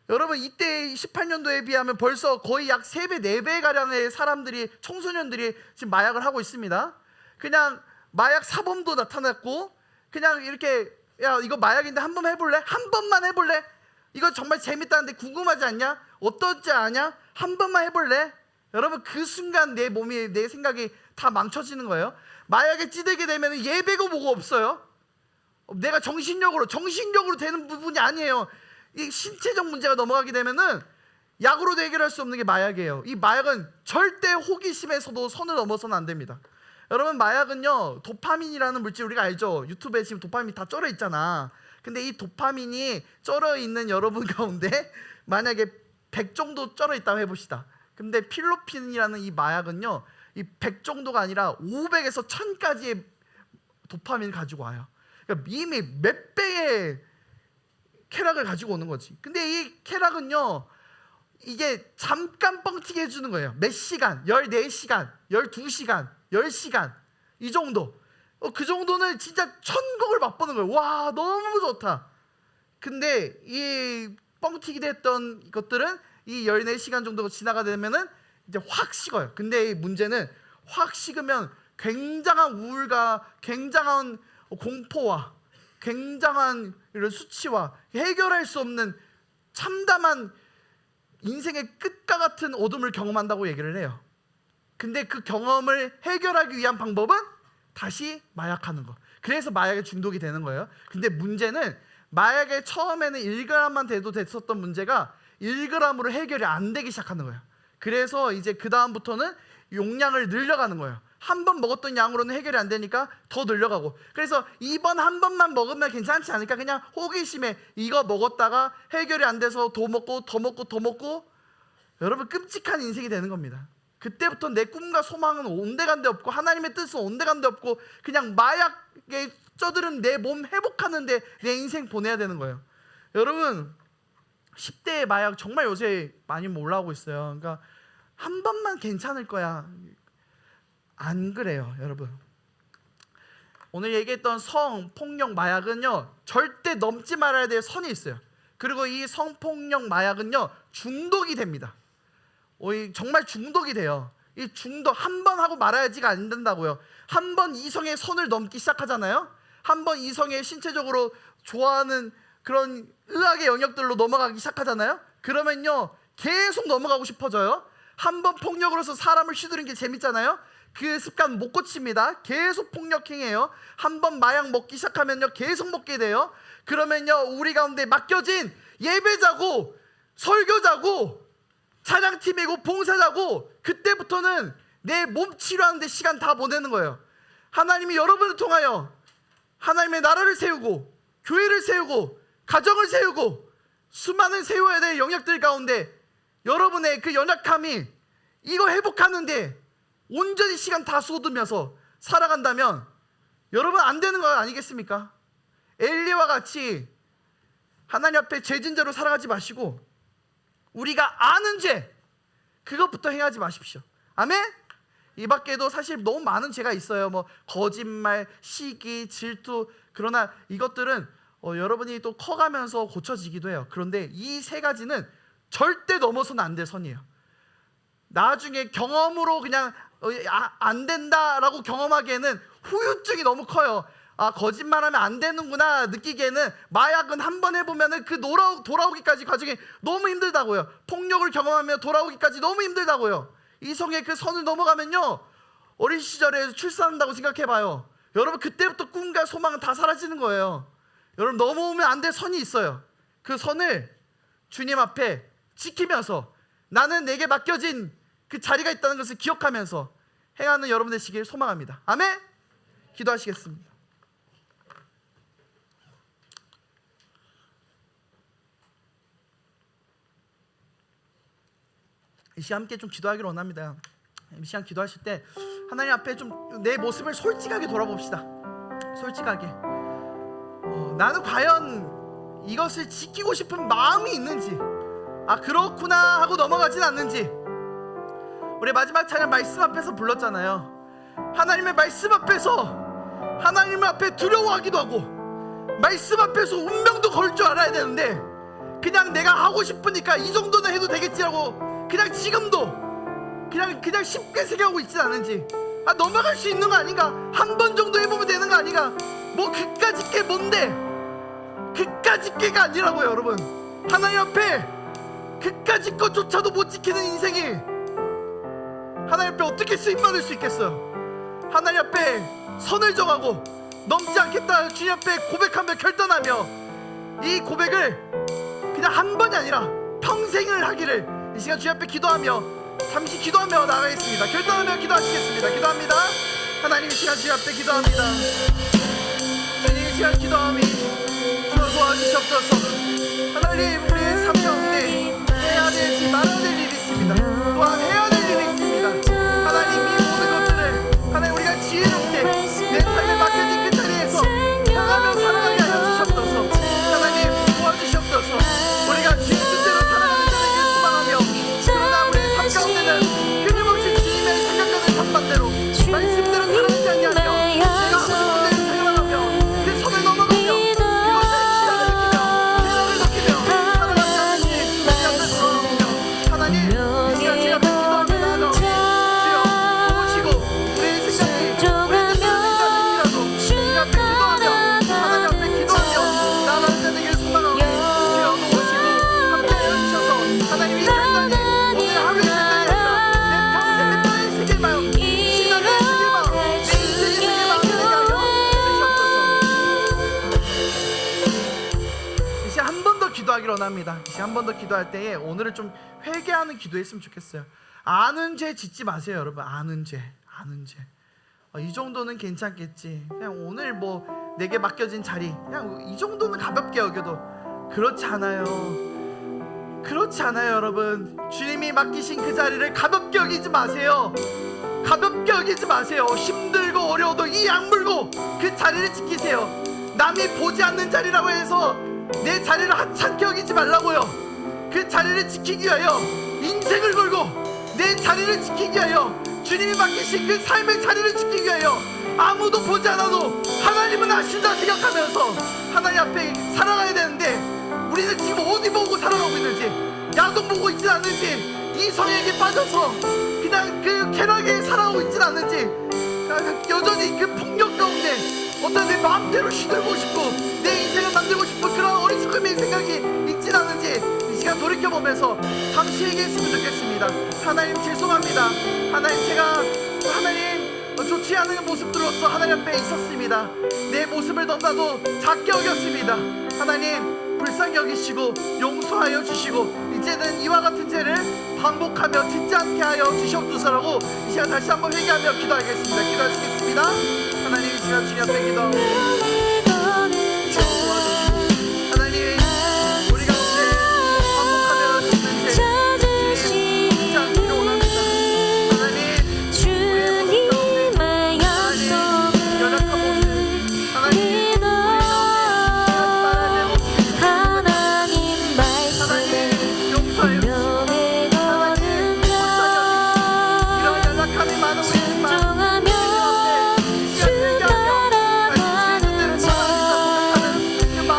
여러분 이때 18년도에 비하면 벌써 거의 약 3배, 4배 가량의 사람들이, 청소년들이 지금 마약을 하고 있습니다. 그냥 마약 사범도 나타났고, 그냥 이렇게 야 이거 마약인데 한 번 해볼래? 한 번만 해볼래? 이거 정말 재밌다는데 궁금하지 않냐? 어떨지 아냐? 한 번만 해볼래? 여러분 그 순간 내 몸이, 내 생각이 다 망쳐지는 거예요. 마약에 찌들게 되면 예배고 뭐고 없어요. 내가 정신력으로 되는 부분이 아니에요. 이 신체적 문제가 넘어가게 되면은 약으로도 해결할 수 없는 게 마약이에요. 이 마약은 절대 호기심에서도 선을 넘어서는 안 됩니다. 여러분 마약은요 도파민이라는 물질 우리가 알죠? 유튜브에 지금 도파민이 다 쩔어 있잖아. 근데 이 도파민이 쩔어 있는 여러분 가운데 만약에 100 정도 쩔어 있다고 해봅시다. 근데 필로핀이라는 이 마약은요 이 100 정도가 아니라 500에서 1000까지의 도파민을 가지고 와요. 그러니까 이미 몇 배의 쾌락을 가지고 오는 거지. 근데 이 쾌락은요 이게 잠깐 뻥튀기 해주는 거예요. 몇 시간, 14시간, 12시간, 10시간 이 정도. 그 정도는 진짜 천국을 맛보는 거예요. 와 너무 좋다. 근데 이 뻥튀기 됐던 것들은 이 14시간 정도가 지나가 되면은 이제 확 식어요. 근데 이 문제는 확 식으면 굉장한 우울과 굉장한 공포와 굉장한 이런 수치와 해결할 수 없는 참담한 인생의 끝과 같은 어둠을 경험한다고 얘기를 해요. 근데 그 경험을 해결하기 위한 방법은 다시 마약하는 거. 그래서 마약에 중독이 되는 거예요. 근데 문제는 마약에 처음에는 1g만 돼도 됐었던 문제가 1g으로 해결이 안 되기 시작하는 거예요. 그래서 이제 그 다음부터는 용량을 늘려가는 거예요. 한 번 먹었던 양으로는 해결이 안 되니까 더 늘려가고, 그래서 이번 한 번만 먹으면 괜찮지 않을까, 그냥 호기심에 이거 먹었다가 해결이 안 돼서 더 먹고 더 먹고 더 먹고, 여러분 끔찍한 인생이 되는 겁니다. 그때부터 내 꿈과 소망은 온데간데 없고 하나님의 뜻은 온데간데 없고 그냥 마약에 쪄들은 내 몸 회복하는데 내 인생 보내야 되는 거예요. 여러분 10대의 마약 정말 요새 많이 올라오고 있어요. 그러니까 한 번만 괜찮을 거야, 안 그래요 여러분. 오늘 얘기했던 성폭력 마약은요 절대 넘지 말아야 될 선이 있어요. 그리고 이 성폭력 마약은요 중독이 됩니다. 정말 중독이 돼요. 이 중독 한 번 하고 말아야지가 안 된다고요. 한 번 이성의 선을 넘기 시작하잖아요. 한 번 이성의 신체적으로 좋아하는 그런 의학의 영역들로 넘어가기 시작하잖아요. 그러면요 계속 넘어가고 싶어져요. 한 번 폭력으로서 사람을 휘두르는 게 재밌잖아요. 그 습관 못 고칩니다. 계속 폭력행해요. 한 번 마약 먹기 시작하면요 계속 먹게 돼요. 그러면요 우리 가운데 맡겨진 예배자고 설교자고 찬양팀이고 봉사자고, 그때부터는 내 몸 치료하는 데 시간 다 보내는 거예요. 하나님이 여러분을 통하여 하나님의 나라를 세우고 교회를 세우고 가정을 세우고 수많은 세워야 될 영역들 가운데 여러분의 그 연약함이 이거 회복하는데 온전히 시간 다 쏟으면서 살아간다면 여러분 안 되는 거 아니겠습니까? 엘리와 같이 하나님 앞에 죄진자로 살아가지 마시고 우리가 아는 죄 그것부터 행하지 마십시오. 아멘? 이 밖에도 사실 너무 많은 죄가 있어요. 뭐 거짓말, 시기, 질투. 그러나 이것들은 여러분이 또 커가면서 고쳐지기도 해요. 그런데 이 세 가지는 절대 넘어서는 안 될 선이에요. 나중에 경험으로 그냥 안 된다라고 경험하기에는 후유증이 너무 커요. 아, 거짓말하면 안 되는구나 느끼기에는 마약은 한 번 해보면은 그 돌아오기까지 과정이 너무 힘들다고요. 폭력을 경험하며 돌아오기까지 너무 힘들다고요. 이성의 그 선을 넘어가면요 어린 시절에 출산한다고 생각해봐요. 여러분 그때부터 꿈과 소망은 다 사라지는 거예요. 여러분 넘어오면 안 될 선이 있어요. 그 선을 주님 앞에 지키면서 나는 내게 맡겨진 그 자리가 있다는 것을 기억하면서 행하는 여러분 되시길 소망합니다. 아멘? 기도하시겠습니다. 이 시간 함께 좀 기도하기를 원합니다. 이 시간 기도하실 때 하나님 앞에 좀 내 모습을 솔직하게 돌아봅시다. 솔직하게 나는 과연 이것을 지키고 싶은 마음이 있는지, 아 그렇구나 하고 넘어가진 않는지. 우리 마지막 찬양 말씀 앞에서 불렀잖아요. 하나님의 말씀 앞에서 하나님 앞에 두려워하기도 하고 말씀 앞에서 운명도 걸 줄 알아야 되는데 그냥 내가 하고 싶으니까 이 정도는 해도 되겠지라고 그냥 지금도 그냥 쉽게 생각하고 있진 않은지, 아 넘어갈 수 있는 거 아닌가, 한 번 정도 해보면 되는 거 아닌가, 뭐 그까짓 게 뭔데, 그까짓 게가 아니라고요. 여러분 하나님 앞에 그까짓 것조차도 못 지키는 인생이 하나님 앞에 어떻게 쓰임받을 수 있겠어요. 하나님 앞에 선을 정하고 넘지 않겠다 주님 앞에 고백하며 결단하며 이 고백을 그냥 한 번이 아니라 평생을 하기를 이 시간 주님 앞에 기도하며 잠시 기도하며 나가겠습니다. 결단하며 기도하시겠습니다. 기도합니다. 하나님 이 시간 주님 앞에 기도합니다. 주님 이 시간 기도함이 주여 도와주시옵소서. 하나님 우리의 삶 가운데 해야 될지 말아야 될 일이 있습니다. 또한 해야 될 일이 있습니다. 하나님 이 모든 것들을 하나님 우리가 지혜롭게 내 삶에 맡겨진 그 자리에서 나가며 살아가게 하여 주시옵소서. 하나님 도와주시옵소서. 우리가 주의 뜻대로 살아가는 자를 소망하며 그러나 우리의 삶 가운데는 끊임없이 주님의 생각하는 삶반대로 말씀대로 살아가지 아니하며 내가 하고 싶은 대로 생각하며 그 선을 넘어가며 그것에 시간을 느끼며 해답을 느끼며 살아가지 않는지 원합니다. 이제 한 번 더 기도할 때에 오늘은 좀 회개하는 기도했으면 좋겠어요. 아는 죄 짓지 마세요, 여러분. 아는 죄. 이 정도는 괜찮겠지. 그냥 오늘 뭐 내게 맡겨진 자리, 그냥 이 정도는 가볍게 여겨도 그렇지 않아요, 여러분. 주님이 맡기신 그 자리를 가볍게 여기지 마세요. 힘들고 어려워도 이 악물고 그 자리를 지키세요. 남이 보지 않는 자리라고 해서 내 자리를 하찮게 여기지 말라고요. 그 자리를 지키기 위하여 인생을 걸고 내 자리를 지키기 위하여 주님이 맡기신 그 삶의 자리를 지키기 위하여 아무도 보지 않아도 하나님은 아신다 생각하면서 하나님 앞에 살아가야 되는데, 우리는 지금 어디 보고 살아가고 있는지, 야동 보고 있진 않는지, 이 성에게 빠져서 그냥 그 쾌락에 살아가고 있진 않는지, 여전히 그 폭력 가운데 어떤 내 마음대로 시들고 싶고 내 인생을 만들고 싶은 그런 어리석음의 생각이 있진 않은지 이 시간 돌이켜보면서 잠시 얘기했으면 좋겠습니다. 하나님 죄송합니다. 하나님 좋지 않은 모습들로서 하나님 앞에 있었습니다. 내 모습을 너무나도 작게 여겼습니다. 하나님 불쌍히 여기시고 용서하여 주시고 이제는 이와 같은 죄를 반복하며 짓지 않게 하여 주시옵소서라고 이 시간 다시 한번 회개하며 기도하겠습니다. 기도하시겠습니다. 하나님 이 시간 주님 앞에 기도하고 하나님 우리 가운데 반복하며 짓는 죄 주님 짓지 않기를 원합니다. 하나님 주님의 약속을 연약한 모습 하나님 우리 가운데 하나님 말씀에 용서해 주시고 하나님 이런 연약함이 많은 우리 순종하며 주 따라가는 자 하나님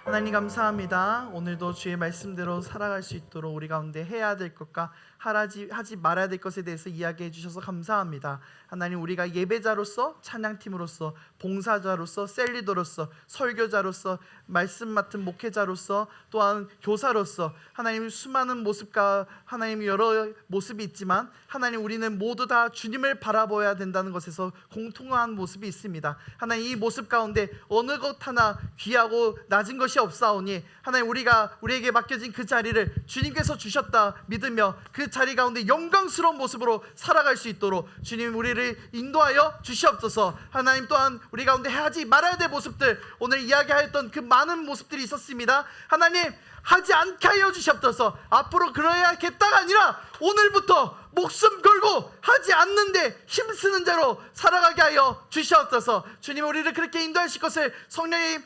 하나님 감사합니다. 오늘도 주의 말씀대로 살아갈 수 있도록 우리 가운데 해야 될 것과 하지 말아야 될 것에 대해서 이야기해 주셔서 감사합니다. 하나님 우리가 예배자로서, 찬양팀으로서, 봉사자로서, 셀리더로서, 설교자로서, 말씀 맡은 목회자로서, 또한 교사로서 하나님 수많은 모습과 하나님 여러 모습이 있지만 하나님 우리는 모두 다 주님을 바라보아야 된다는 것에서 공통한 모습이 있습니다. 하나님 이 모습 가운데 어느 것 하나 귀하고 낮은 것이 없사오니 하나님 우리에게 맡겨진 그 자리를 주님께서 주셨다 믿으며 그 자리 가운데 영광스러운 모습으로 살아갈 수 있도록 주님 우리를 인도하여 주시옵소서. 하나님 또한 우리 가운데 하지 말아야 될 모습들, 오늘 이야기하였던 그 많은 모습들이 있었습니다. 하나님 하지 않게 하여 주시옵소서. 앞으로 그래야겠다가 아니라 오늘부터 목숨 걸고 하지 않는데 힘쓰는 자로 살아가게 하여 주시옵소서. 주님 우리를 그렇게 인도하실 것을 성령님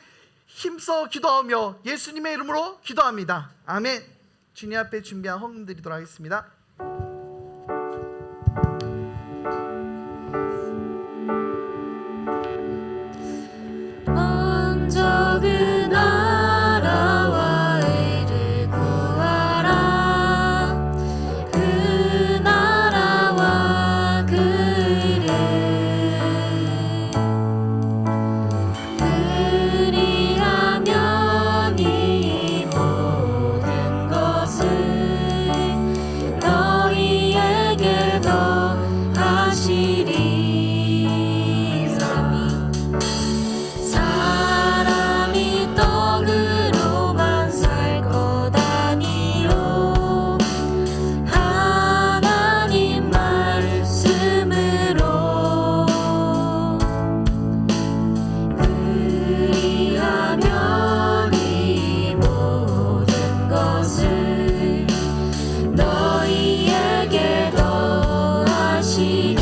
힘써 기도하며 예수님의 이름으로 기도합니다. 아멘. 주님 앞에 준비한 헌금 드리도록 하겠습니다. 먼저 그 나라와 의를 구하라. 그 나라와 그 의를 그리하면 이 모든 것을 너희에게 더하시리. 사람이 떡으로만 살 것 아니요 하나님 말씀으로 그리하면 이 모든 것을 너희에게 더하시리라.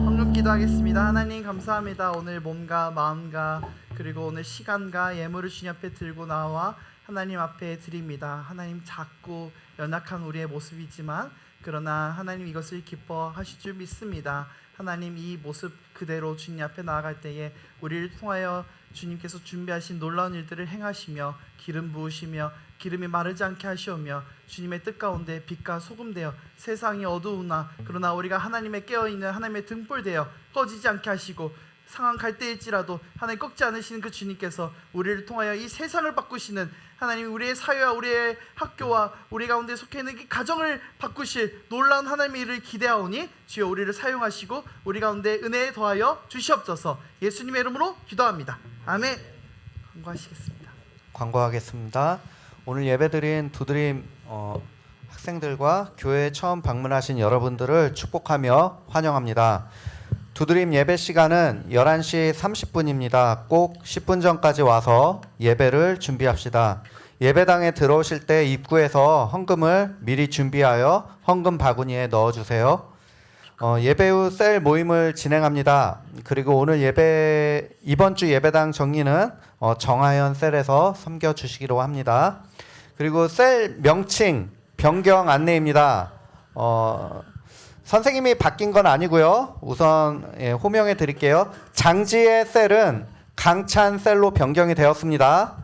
헌금 기도하겠습니다. 하나님 감사합니다. 오늘 몸과 마음과 그리고 오늘 시간과 예물을 주님 앞에 들고 나와 하나님 앞에 드립니다. 하나님 작고 연약한 우리의 모습이지만 그러나 하나님 이것을 기뻐하실 줄 믿습니다. 하나님 이 모습 그대로 주님 앞에 나아갈 때에 우리를 통하여 주님께서 준비하신 놀라운 일들을 행하시며 기름 부으시며 기름이 마르지 않게 하시오며 주님의 뜻 가운데 빛과 소금 되어 세상이 어두우나 그러나 우리가 하나님의 깨어있는 하나님의 등불 되어 꺼지지 않게 하시고 상한 갈대일지라도 하나님 꺾지 않으시는 그 주님께서 우리를 통하여 이 세상을 바꾸시는 하나님 우리의 사회와 우리의 학교와 우리 가운데 속해 있는 이 가정을 바꾸실 놀라운 하나님의 일을 기대하오니 주여 우리를 사용하시고 우리 가운데 은혜에 더하여 주시옵소서. 예수님의 이름으로 기도합니다. 아멘. 광고하시겠습니다. 광고하겠습니다. 오늘 예배드린 두드림 학생들과 교회에 처음 방문하신 여러분들을 축복하며 환영합니다. 두드림 예배 시간은 11시 30분입니다. 꼭 10분 전까지 와서 예배를 준비합시다. 예배당에 들어오실 때 입구에서 헌금을 미리 준비하여 헌금 바구니에 넣어주세요. 예배 후 셀 모임을 진행합니다. 그리고 오늘 이번 주 예배당 정리는 정하연 셀에서 섬겨주시기로 합니다. 그리고 셀 명칭 변경 안내입니다. 선생님이 바뀐 건 아니고요. 우선 호명해 드릴게요. 장지의 셀은 강찬 셀로 변경이 되었습니다.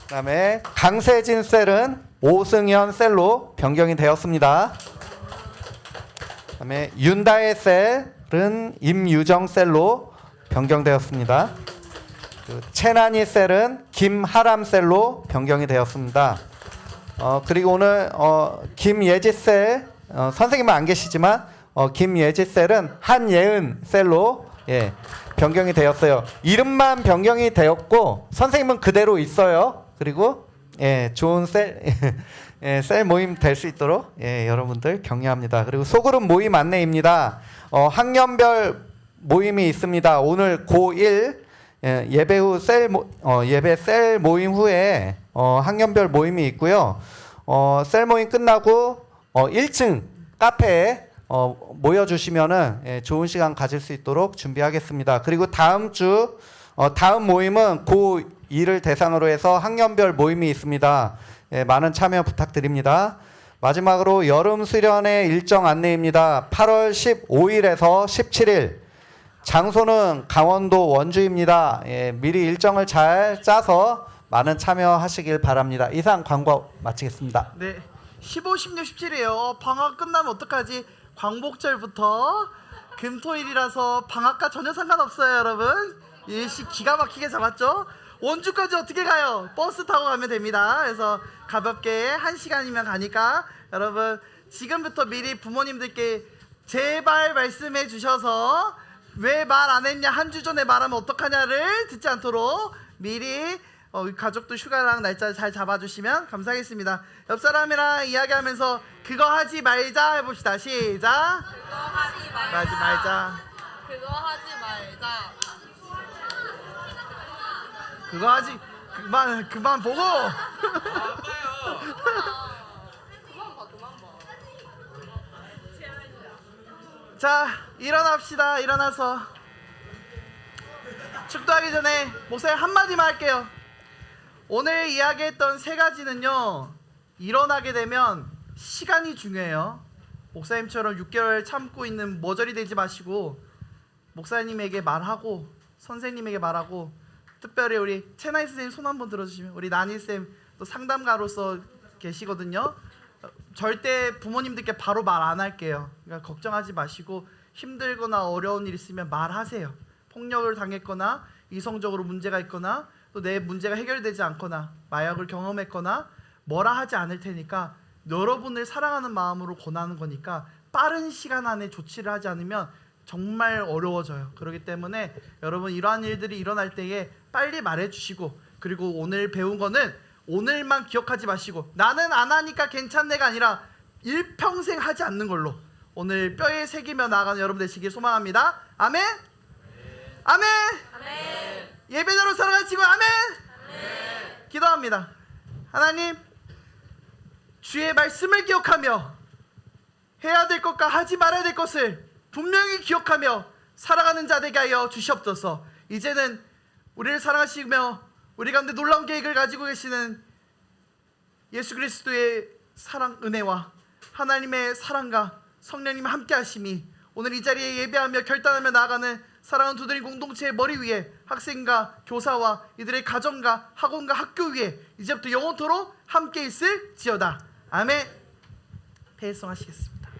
그다음에 강세진 셀은 오승현 셀로 변경이 되었습니다. 그다음에 윤다혜 셀은 임유정 셀로 변경되었습니다. 채난이 셀은 김하람 셀로 변경이 되었습니다. 그리고 오늘 김예지 셀 선생님은 안 계시지만 김예지 셀은 한예은 셀로 변경이 되었어요. 이름만 변경이 되었고 선생님은 그대로 있어요. 그리고 좋은 셀 모임 될 수 있도록 여러분들 격려합니다. 그리고 소그룹 모임 안내입니다. 학년별 모임이 있습니다. 오늘 고1 예배 후 예배 셀 모임 후에 학년별 모임이 있고요. 셀 모임 끝나고 1층 카페에 모여주시면은 좋은 시간 가질 수 있도록 준비하겠습니다. 그리고 다음 모임은 고2를 대상으로 해서 학년별 모임이 있습니다. 많은 참여 부탁드립니다. 마지막으로 여름 수련회 일정 안내입니다. 8월 15일에서 17일 장소는 강원도 원주입니다. 미리 일정을 잘 짜서 많은 참여하시길 바랍니다. 이상 광고 마치겠습니다. 네, 15, 16, 17이에요. 방학 끝나면 어떡하지? 광복절부터 금토일이라서 방학과 전혀 상관없어요, 여러분. 일시 기가 막히게 잡았죠? 원주까지 어떻게 가요? 버스 타고 가면 됩니다. 그래서 가볍게 1시간이면 가니까 여러분 지금부터 미리 부모님들께 제발 말씀해 주셔서 왜 말 안 했냐, 한 주 전에 말하면 어떡하냐를 듣지 않도록 미리 가족도 휴가랑 날짜 잘 잡아주시면 감사하겠습니다. 옆 사람이랑 이야기하면서 그거 하지 말자 해봅시다. 시작. 그거 하지 말자. 그거 하지 말자. 그거 하지 그만 보고. 자, 일어납시다. 일어나서 축도하기 전에 목사님 한마디만 할게요. 오늘 이야기했던 세 가지는요, 일어나게 되면 시간이 중요해요. 목사님처럼 6개월 참고 있는 머저리 되지 마시고 목사님에게 말하고 선생님에게 말하고, 특별히 우리 채나이 선생님 손 한번 들어주시면, 우리 나니쌤 또 상담가로서 계시거든요. 절대 부모님들께 바로 말 안 할게요. 그러니까 걱정하지 마시고 힘들거나 어려운 일 있으면 말하세요. 폭력을 당했거나 이성적으로 문제가 있거나 또 내 문제가 해결되지 않거나 마약을 경험했거나 뭐라 하지 않을 테니까, 여러분을 사랑하는 마음으로 권하는 거니까 빠른 시간 안에 조치를 하지 않으면 정말 어려워져요. 그렇기 때문에 여러분 이러한 일들이 일어날 때에 빨리 말해주시고, 그리고 오늘 배운 거는 오늘만 기억하지 마시고 나는 안 하니까 괜찮네가 아니라 일평생 하지 않는 걸로 오늘 뼈에 새기며 나아가는 여러분 되시길 소망합니다. 아멘. 아멘. 아멘. 예배대로 살아갈 친구 아멘. 아멘. 기도합니다. 하나님, 주의 말씀을 기억하며 해야 될 것과 하지 말아야 될 것을 분명히 기억하며 살아가는 자 되게 하여 주시옵소서. 이제는 우리를 사랑하시며 우리 가운데 놀라운 계획을 가지고 계시는 예수 그리스도의 사랑 은혜와 하나님의 사랑과 성령님의 함께하심이 오늘 이 자리에 예배하며 결단하며 나아가는 사랑하는 두드림 공동체의 머리 위에 학생과 교사와 이들의 가정과 학원과 학교 위에 이제부터 영원토록 함께 있을지어다. 아멘. 대성하시겠습니다.